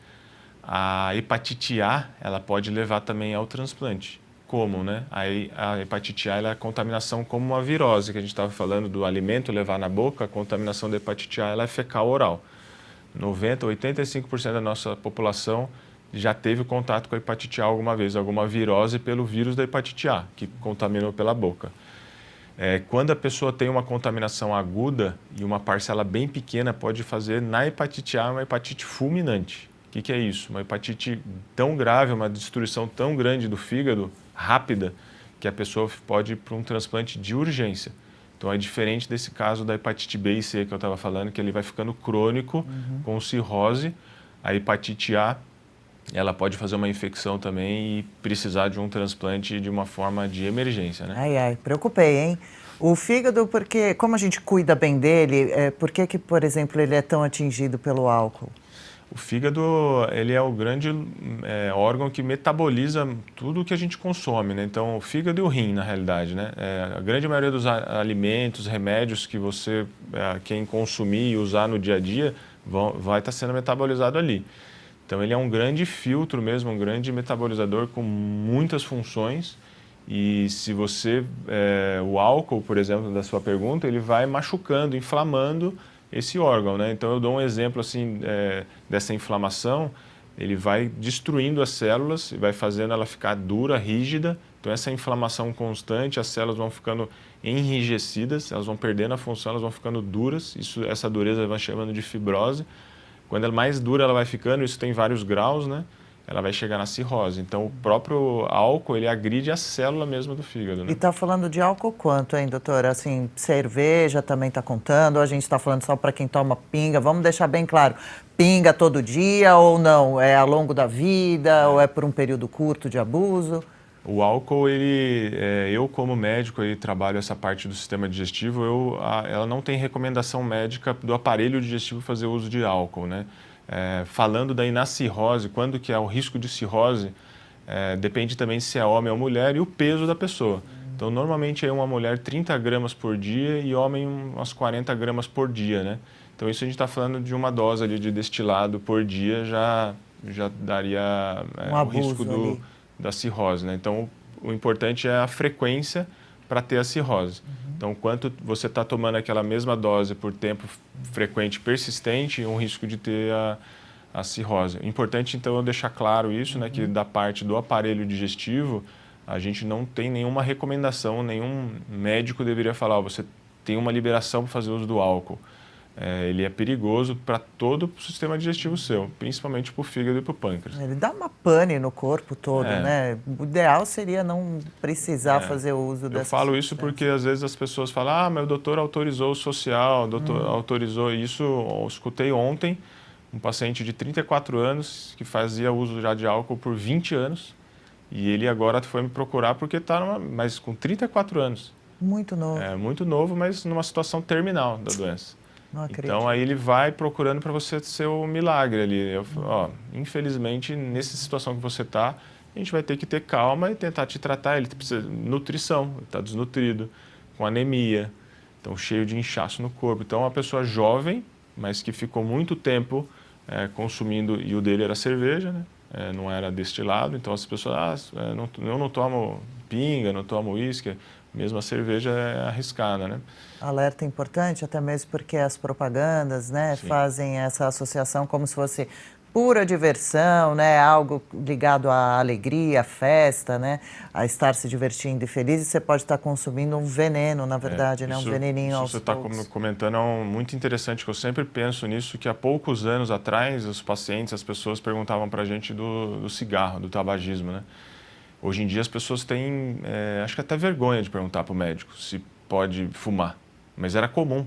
S2: A hepatite A, ela pode levar também ao transplante. Como, né? Aí a hepatite A ela é a contaminação como uma virose, que a gente estava falando do alimento levar na boca, a contaminação da hepatite A ela é fecal oral. 85% da nossa população já teve contato com a hepatite A alguma vez, alguma virose pelo vírus da hepatite A, que contaminou pela boca. Quando a pessoa tem uma contaminação aguda e uma parcela bem pequena, pode fazer na hepatite A uma hepatite fulminante. O que é isso? Uma hepatite tão grave, uma destruição tão grande do fígado, rápida, que a pessoa pode ir para um transplante de urgência. Então, é diferente desse caso da hepatite B e C que eu estava falando, que ele vai ficando crônico, com cirrose. A hepatite A, ela pode fazer uma infecção também e precisar de um transplante de uma forma de emergência, né?
S1: Ai, preocupei, hein? O fígado, porque como a gente cuida bem dele, por que, por exemplo, ele é tão atingido pelo álcool?
S2: O fígado, ele é o grande órgão que metaboliza tudo que a gente consome, né? Então, o fígado e o rim, na realidade, né? A grande maioria dos alimentos, remédios que quem consumir e usar no dia a dia, vai estar sendo metabolizado ali. Então, ele é um grande filtro mesmo, um grande metabolizador com muitas funções. E se o álcool, por exemplo, da sua pergunta, ele vai machucando, inflamando esse órgão, né? Então, eu dou um exemplo assim dessa inflamação, ele vai destruindo as células e vai fazendo ela ficar dura, rígida. Então, essa inflamação constante, as células vão ficando enrijecidas, elas vão perdendo a função, elas vão ficando duras. Essa dureza vai chamando de fibrose. Quando ela mais dura ela vai ficando, isso tem vários graus, né? Ela vai chegar na cirrose. Então, o próprio álcool, ele agride a célula mesmo do fígado, né?
S1: E está falando de álcool quanto, hein, doutora? Assim, cerveja também está contando, ou a gente está falando só para quem toma pinga? Vamos deixar bem claro, pinga todo dia ou não? É ao longo da vida ou é por um período curto de abuso?
S2: O álcool, eu como médico aí trabalho essa parte do sistema digestivo, ela não tem recomendação médica do aparelho digestivo fazer uso de álcool, né? Falando daí na cirrose, quando que é o risco de cirrose, depende também se é homem ou mulher e o peso da pessoa. Então, normalmente, uma mulher 30 gramas por dia e homem umas 40 gramas por dia, né? Então, isso a gente está falando de uma dose ali de destilado por dia, já daria o risco da cirrose, né? Então, o importante é a frequência para ter a cirrose. Então, quanto você está tomando aquela mesma dose por tempo frequente e persistente, um risco de ter a cirrose. Importante, então, eu deixar claro isso, né, que da parte do aparelho digestivo, a gente não tem nenhuma recomendação, nenhum médico deveria falar, você tem uma liberação para fazer uso do álcool. Ele é perigoso para todo o sistema digestivo seu, principalmente para o fígado e para o pâncreas.
S1: Ele dá uma pane no corpo todo, né? O ideal seria não precisar fazer o uso dessas.
S2: Eu falo isso porque às vezes as pessoas falam, mas o doutor autorizou o social, o doutor autorizou isso. Eu escutei ontem um paciente de 34 anos que fazia uso já de álcool por 20 anos e ele agora foi me procurar porque está mas com 34 anos.
S1: Muito novo.
S2: Muito novo, mas numa situação terminal da doença.
S1: Não acredito.
S2: Então, aí ele vai procurando para você ser o milagre ali. Infelizmente, nessa situação que você está, a gente vai ter que ter calma e tentar te tratar. Ele precisa de nutrição, ele está desnutrido, com anemia, então cheio de inchaço no corpo. Então, uma pessoa jovem, mas que ficou muito tempo consumindo, e o dele era cerveja, né? Não era destilado. Então, as pessoas, eu não tomo pinga, não tomo uísque. Mesmo a cerveja é arriscada, né?
S1: Alerta importante, até mesmo porque as propagandas, né, fazem essa associação como se fosse pura diversão, né, algo ligado à alegria, à festa, né, a estar se divertindo e feliz, e você pode estar consumindo um veneno, na verdade, né, um veneninho aos poucos.
S2: Você está comentando muito interessante, que eu sempre penso nisso, que há poucos anos atrás, os pacientes, as pessoas perguntavam para a gente do cigarro, do tabagismo, né? Hoje em dia as pessoas têm, acho que até vergonha de perguntar para o médico se pode fumar. Mas era comum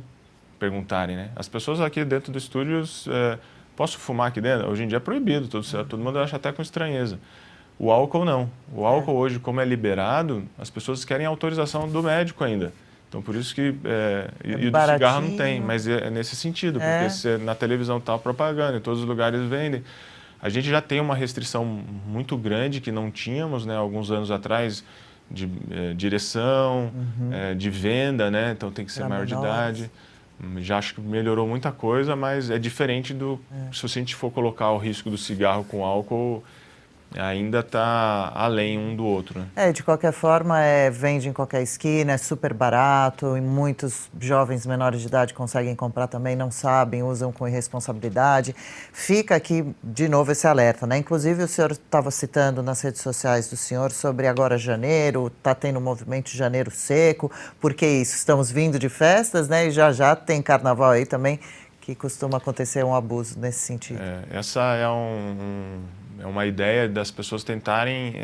S2: perguntarem, né? As pessoas aqui dentro do estúdio, posso fumar aqui dentro? Hoje em dia é proibido, todo mundo acha até com estranheza. O álcool não. O álcool hoje, como é liberado, as pessoas querem autorização do médico ainda. Então, por isso que... e do cigarro não tem, mas é nesse sentido, porque na televisão está propaganda, em todos os lugares vendem. A gente já tem uma restrição muito grande que não tínhamos, né, alguns anos atrás, de direção, de venda, né? Então tem que ser maior de idade. Já acho que melhorou muita coisa, mas é diferente se a gente for colocar o risco do cigarro com álcool, ainda está além um do outro, né?
S1: De qualquer forma, vende em qualquer esquina, é super barato e muitos jovens menores de idade conseguem comprar também, não sabem, usam com irresponsabilidade. Fica aqui, de novo, esse alerta, né? Inclusive, o senhor estava citando nas redes sociais do senhor sobre agora janeiro, está tendo um movimento de janeiro seco. Por que isso? Estamos vindo de festas, né? E já tem carnaval aí também, que costuma acontecer um abuso nesse sentido.
S2: Essa é uma ideia das pessoas tentarem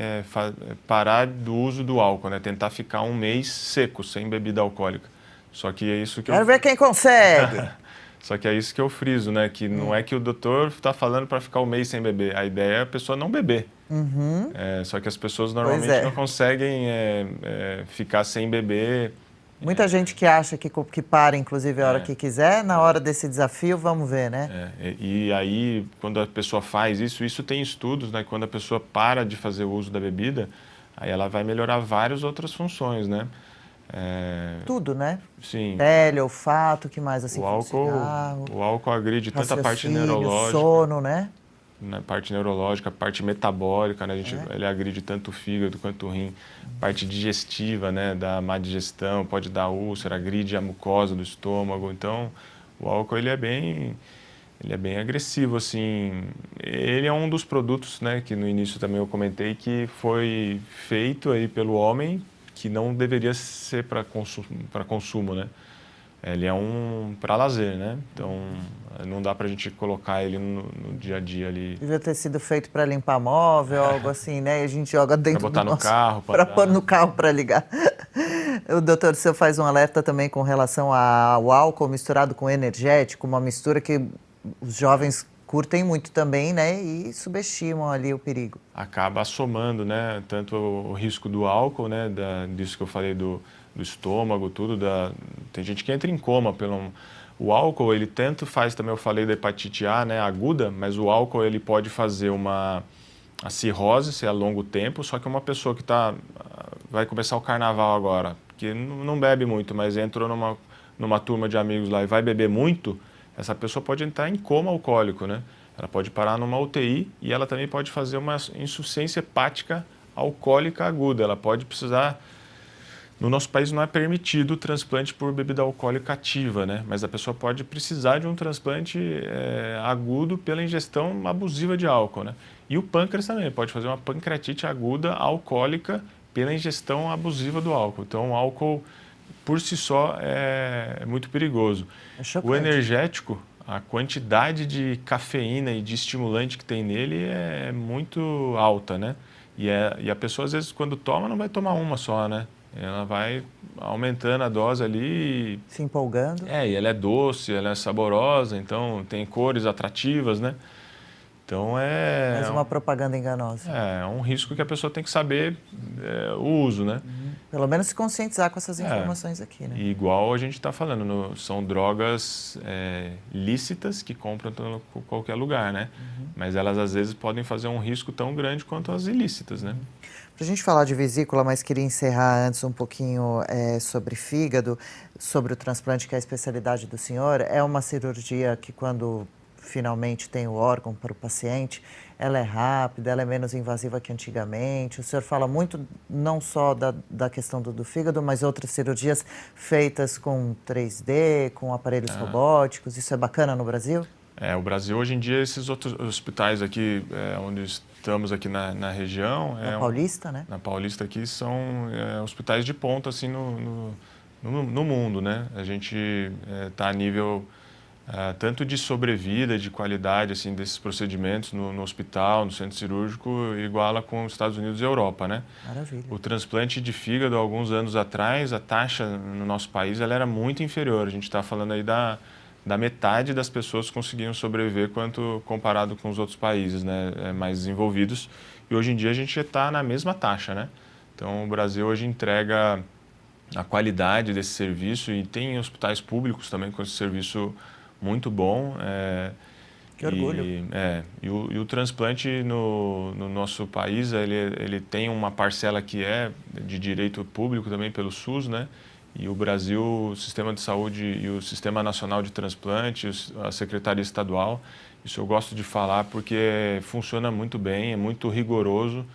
S2: parar do uso do álcool, né? Tentar ficar um mês seco, sem bebida alcoólica. Só que é isso que
S1: Quero ver quem consegue!
S2: Só que é isso que eu friso, né? Que não é que o doutor está falando para ficar um mês sem beber. A ideia é a pessoa não beber. Só que as pessoas normalmente não conseguem ficar sem beber.
S1: Muita gente que acha que para, inclusive, a hora que quiser. Na hora desse desafio, vamos ver, né?
S2: E aí, quando a pessoa faz isso tem estudos, né? Quando a pessoa para de fazer o uso da bebida, aí ela vai melhorar várias outras funções, né?
S1: Tudo, né?
S2: Sim.
S1: Pele, olfato, o que mais? Assim,
S2: o álcool agride tanto a parte neurológica,
S1: sono, né?
S2: Na parte neurológica, a parte metabólica, né? Ele agride tanto o fígado quanto o rim. Parte digestiva, né? Da má digestão, pode dar úlcera, agride a mucosa do estômago. Então, o álcool ele é bem agressivo, assim. Ele é um dos produtos, né? Que no início também eu comentei que foi feito aí pelo homem, que não deveria ser para consumo, né? Ele é para lazer, né? Então, não dá para a gente colocar ele no dia a dia ali.
S1: Devia ter sido feito para limpar móvel, algo assim, né? E a gente joga dentro
S2: do botar no carro.
S1: Para pôr no carro para ligar. O doutor, o senhor faz um alerta também com relação ao álcool misturado com energético, uma mistura que os jovens curtem muito também, né? E subestimam ali o perigo.
S2: Acaba somando, né? Tanto o risco do álcool, né? Disso que eu falei do estômago, tudo. Tem gente que entra em coma o álcool, ele tanto faz, também eu falei da hepatite A, né? Aguda, mas o álcool ele pode fazer uma a cirrose, se é a longo tempo, só que uma pessoa que vai começar o carnaval agora, que não bebe muito, mas entrou numa turma de amigos lá e vai beber muito, essa pessoa pode entrar em coma alcoólico, né? Ela pode parar numa UTI e ela também pode fazer uma insuficiência hepática alcoólica aguda. Ela pode precisar... No nosso país não é permitido o transplante por bebida alcoólica ativa, né? Mas a pessoa pode precisar de um transplante agudo pela ingestão abusiva de álcool, né? E o pâncreas também pode fazer uma pancreatite aguda alcoólica pela ingestão abusiva do álcool. Então, o álcool, por si só, é muito perigoso. O energético, a quantidade de cafeína e de estimulante que tem nele é muito alta, né? E a pessoa, às vezes, quando toma, não vai tomar uma só, né? Ela vai aumentando a dose ali.
S1: Se empolgando.
S2: E ela é doce, ela é saborosa, então tem cores atrativas, né? Então
S1: Mais uma propaganda enganosa.
S2: É um risco que a pessoa tem que saber o uso, né?
S1: Pelo menos se conscientizar com essas informações aqui, né?
S2: E igual a gente está falando, são drogas lícitas que compram em qualquer lugar, né? Mas elas às vezes podem fazer um risco tão grande quanto as ilícitas, né?
S1: Para a gente falar de vesícula, mas queria encerrar antes um pouquinho sobre fígado, sobre o transplante, que é a especialidade do senhor. É uma cirurgia que, quando finalmente tem o órgão para o paciente, ela é rápida, ela é menos invasiva que antigamente. O senhor fala muito não só da questão do fígado, mas outras cirurgias feitas com 3D, com aparelhos robóticos. Isso é bacana no Brasil?
S2: O Brasil, hoje em dia, esses outros hospitais aqui, onde estamos aqui na região...
S1: Na Paulista, né?
S2: Na Paulista aqui, são hospitais de ponta, assim, no mundo, né? A gente está a nível tanto de sobrevida, de qualidade, assim, desses procedimentos no hospital, no centro cirúrgico, iguala com os Estados Unidos e Europa, né?
S1: Maravilha.
S2: O transplante de fígado, alguns anos atrás, a taxa no nosso país, ela era muito inferior. A gente está falando aí da metade das pessoas conseguiam sobreviver comparado com os outros países, né, mais desenvolvidos. E hoje em dia a gente está na mesma taxa, né? Então o Brasil hoje entrega a qualidade desse serviço e tem hospitais públicos também com esse serviço muito bom.
S1: Que orgulho.
S2: E o transplante no nosso país, ele tem uma parcela que é de direito público também pelo SUS, né? E o Brasil, o Sistema de Saúde e o Sistema Nacional de Transplante, a Secretaria Estadual, isso eu gosto de falar porque funciona muito bem, é muito rigoroso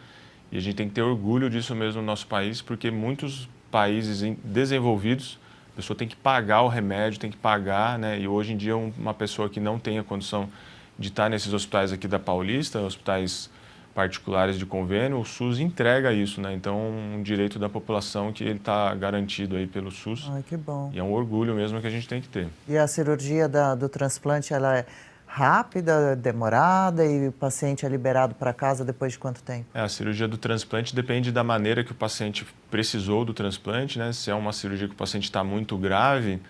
S2: e a gente tem que ter orgulho disso mesmo no nosso país, porque muitos países desenvolvidos, a pessoa tem que pagar o remédio, tem que pagar, né? E hoje em dia uma pessoa que não tem a condição de estar nesses hospitais aqui da Paulista, hospitais particulares de convênio, o SUS entrega isso, né? Então, um direito da população que ele está garantido aí pelo SUS.
S1: Ai, que bom.
S2: E é um orgulho mesmo que a gente tem que ter.
S1: E a cirurgia do transplante, ela é rápida, demorada e o paciente é liberado para casa depois de quanto tempo?
S2: A cirurgia do transplante depende da maneira que o paciente precisou do transplante, né? Se é uma cirurgia que o paciente está muito grave,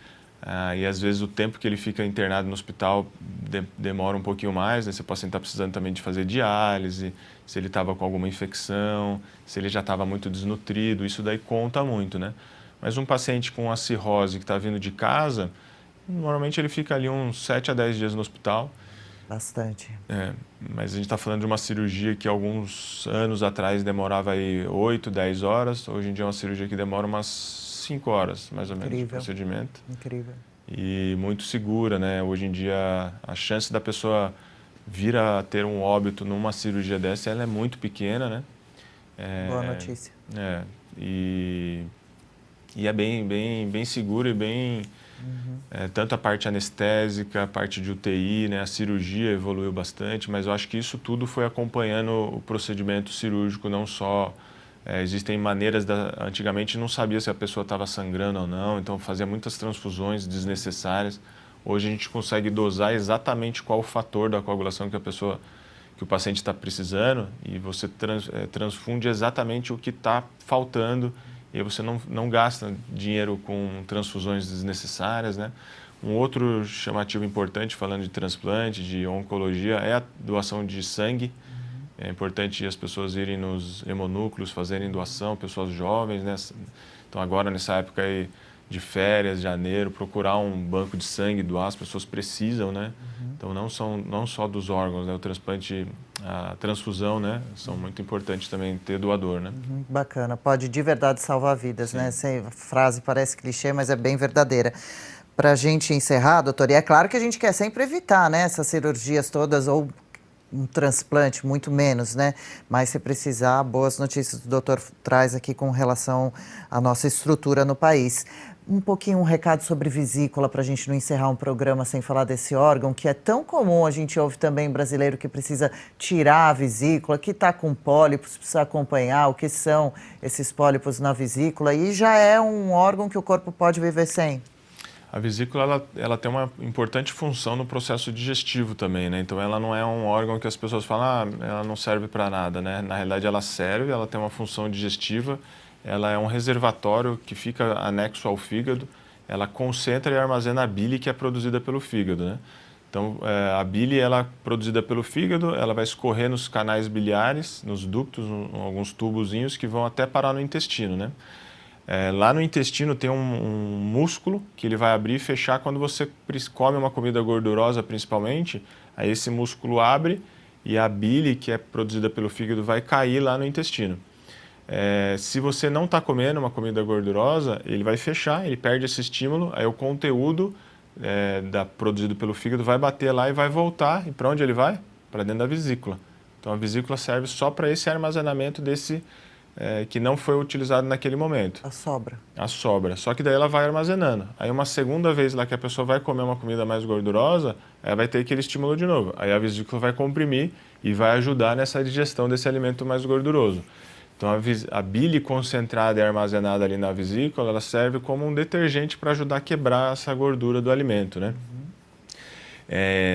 S2: e às vezes o tempo que ele fica internado no hospital demora um pouquinho mais, né? Se o paciente está precisando também de fazer diálise, se ele estava com alguma infecção, se ele já estava muito desnutrido, isso daí conta muito, né? Mas um paciente com a cirrose que está vindo de casa, normalmente ele fica ali uns 7 a 10 dias no hospital.
S1: Bastante.
S2: Mas a gente está falando de uma cirurgia que alguns anos atrás demorava aí 8, 10 horas, hoje em dia é uma cirurgia que demora umas 5 horas, mais ou menos, de procedimento.
S1: Incrível.
S2: E muito segura, né? Hoje em dia, a chance da pessoa vir a ter um óbito numa cirurgia dessa, ela é muito pequena, né?
S1: Boa notícia.
S2: E é bem seguro e bem... tanto a parte anestésica, a parte de UTI, né? A cirurgia evoluiu bastante, mas eu acho que isso tudo foi acompanhando o procedimento cirúrgico, não só... existem maneiras, antigamente não sabia se a pessoa estava sangrando ou não, então fazia muitas transfusões desnecessárias. Hoje a gente consegue dosar exatamente qual o fator da coagulação que o paciente está precisando e você transfunde exatamente o que está faltando e aí você não gasta dinheiro com transfusões desnecessárias, né? Um outro chamativo importante, falando de transplante, de oncologia, é a doação de sangue. É importante as pessoas irem nos hemonúcleos, fazerem doação, pessoas jovens, né? Então agora nessa época aí de férias, janeiro, procurar um banco de sangue, doar, as pessoas precisam, né? Então não só dos órgãos, né? O transplante a transfusão, né? São muito importantes também ter doador, né?
S1: Bacana, pode de verdade salvar vidas, né? A frase parece clichê, mas é bem verdadeira. Para a gente encerrar, doutor, e é claro que a gente quer sempre evitar, né, essas cirurgias todas ou um transplante, muito menos, né? Mas se precisar, boas notícias o doutor traz aqui com relação à nossa estrutura no país. Um recado sobre vesícula para a gente não encerrar um programa sem falar desse órgão, que é tão comum, a gente ouve também brasileiro que precisa tirar a vesícula, que está com pólipos, precisa acompanhar o que são esses pólipos na vesícula, e já é um órgão que o corpo pode viver sem.
S2: A vesícula ela tem uma importante função no processo digestivo também, né? Então ela não é um órgão que as pessoas falam, ela não serve para nada, né? Na realidade ela serve, ela tem uma função digestiva, ela é um reservatório que fica anexo ao fígado, ela concentra e armazena a bile que é produzida pelo fígado, né? Então a bile ela é produzida pelo fígado, ela vai escorrer nos canais biliares, nos ductos, alguns tubozinhos que vão até parar no intestino, né? Lá no intestino tem um músculo que ele vai abrir e fechar quando você come uma comida gordurosa, principalmente. Aí esse músculo abre e a bile, que é produzida pelo fígado, vai cair lá no intestino. Se você não está comendo uma comida gordurosa, ele vai fechar, ele perde esse estímulo, aí o conteúdo produzido pelo fígado vai bater lá e vai voltar. E para onde ele vai? Para dentro da vesícula. Então a vesícula serve só para esse armazenamento desse que não foi utilizado naquele momento.
S1: A sobra.
S2: A sobra. Só que daí ela vai armazenando. Aí uma segunda vez lá que a pessoa vai comer uma comida mais gordurosa, ela vai ter aquele estímulo de novo. Aí a vesícula vai comprimir e vai ajudar nessa digestão desse alimento mais gorduroso. Então a bile concentrada e armazenada ali na vesícula, ela serve como um detergente para ajudar a quebrar essa gordura do alimento, né?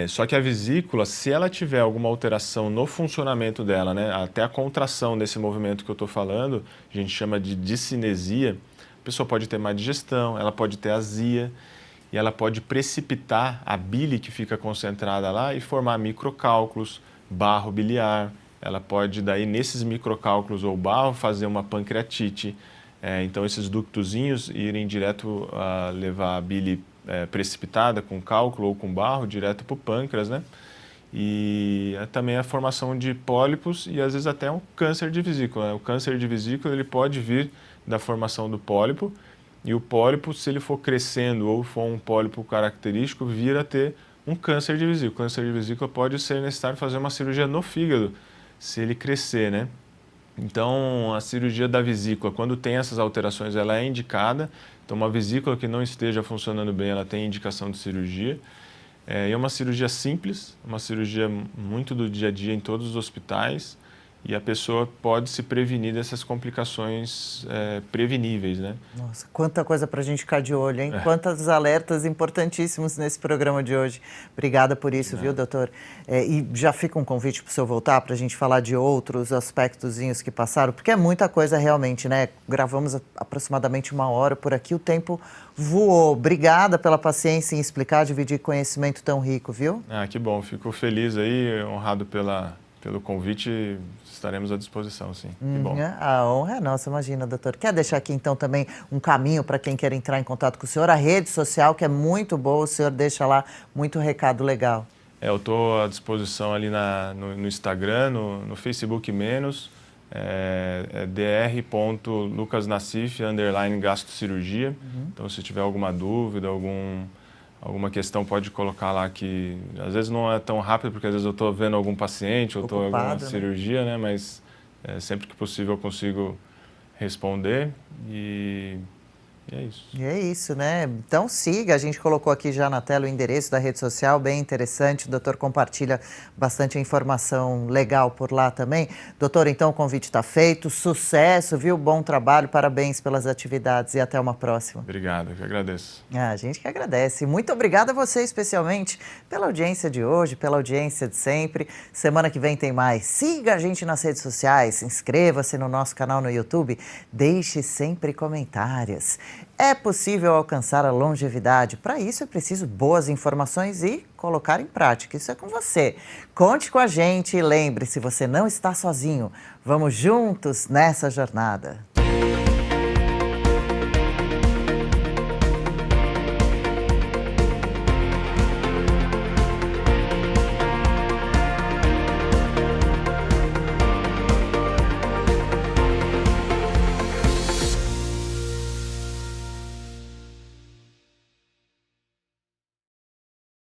S2: Só que a vesícula, se ela tiver alguma alteração no funcionamento dela, né, até a contração desse movimento que eu estou falando, a gente chama de discinesia, a pessoa pode ter má digestão, ela pode ter azia e ela pode precipitar a bile que fica concentrada lá e formar microcálculos, barro biliar. Ela pode, daí, nesses microcálculos ou barro, fazer uma pancreatite. Então, esses ductozinhos irem direto a levar a bile precipitada com cálculo ou com barro direto para o pâncreas, né? E também a formação de pólipos e às vezes até um câncer de vesícula, né? O câncer de vesícula ele pode vir da formação do pólipo e o pólipo, se ele for crescendo ou for um pólipo característico, vir a ter um câncer de vesícula. O câncer de vesícula pode ser necessário fazer uma cirurgia no fígado, se ele crescer, né? Então, a cirurgia da vesícula, quando tem essas alterações, ela é indicada. Então, uma vesícula que não esteja funcionando bem, ela tem indicação de cirurgia. E é uma cirurgia simples, uma cirurgia muito do dia a dia em todos os hospitais. E a pessoa pode se prevenir dessas complicações preveníveis, né?
S1: Nossa, quanta coisa para a gente ficar de olho, hein? Quantos alertas importantíssimos nesse programa de hoje. Obrigada por isso, viu, doutor? E já fica um convite para o senhor voltar para a gente falar de outros aspectozinhos que passaram, porque é muita coisa realmente, né? Gravamos aproximadamente 1 hora por aqui, o tempo voou. Obrigada pela paciência em explicar, dividir conhecimento tão rico, viu?
S2: Que bom. Fico feliz aí, honrado pelo convite, estaremos à disposição, sim. Que bom.
S1: A honra é nossa, imagina, doutor. Quer deixar aqui, então, também um caminho para quem quer entrar em contato com o senhor? A rede social, que é muito boa, o senhor deixa lá muito recado legal.
S2: Eu estou à disposição ali no Instagram, no Facebook menos, dr.lucasnassif_gastocirurgia. Então, se tiver alguma dúvida, alguma questão, pode colocar lá que às vezes não é tão rápido, porque às vezes eu estou vendo algum paciente, ou estou em alguma cirurgia, né? Mas sempre que possível eu consigo responder e é isso.
S1: E é isso, né? Então siga, a gente colocou aqui já na tela o endereço da rede social, bem interessante, o doutor compartilha bastante informação legal por lá também. Doutor, então o convite está feito, sucesso, viu? Bom trabalho, parabéns pelas atividades e até uma próxima.
S2: Obrigado, eu que agradeço.
S1: A gente que agradece. Muito obrigada a você especialmente pela audiência de hoje, pela audiência de sempre. Semana que vem tem mais. Siga a gente nas redes sociais, inscreva-se no nosso canal no YouTube, deixe sempre comentários. É possível alcançar a longevidade. Para isso é preciso boas informações e colocar em prática. Isso é com você. Conte com a gente e lembre-se, você não está sozinho. Vamos juntos nessa jornada.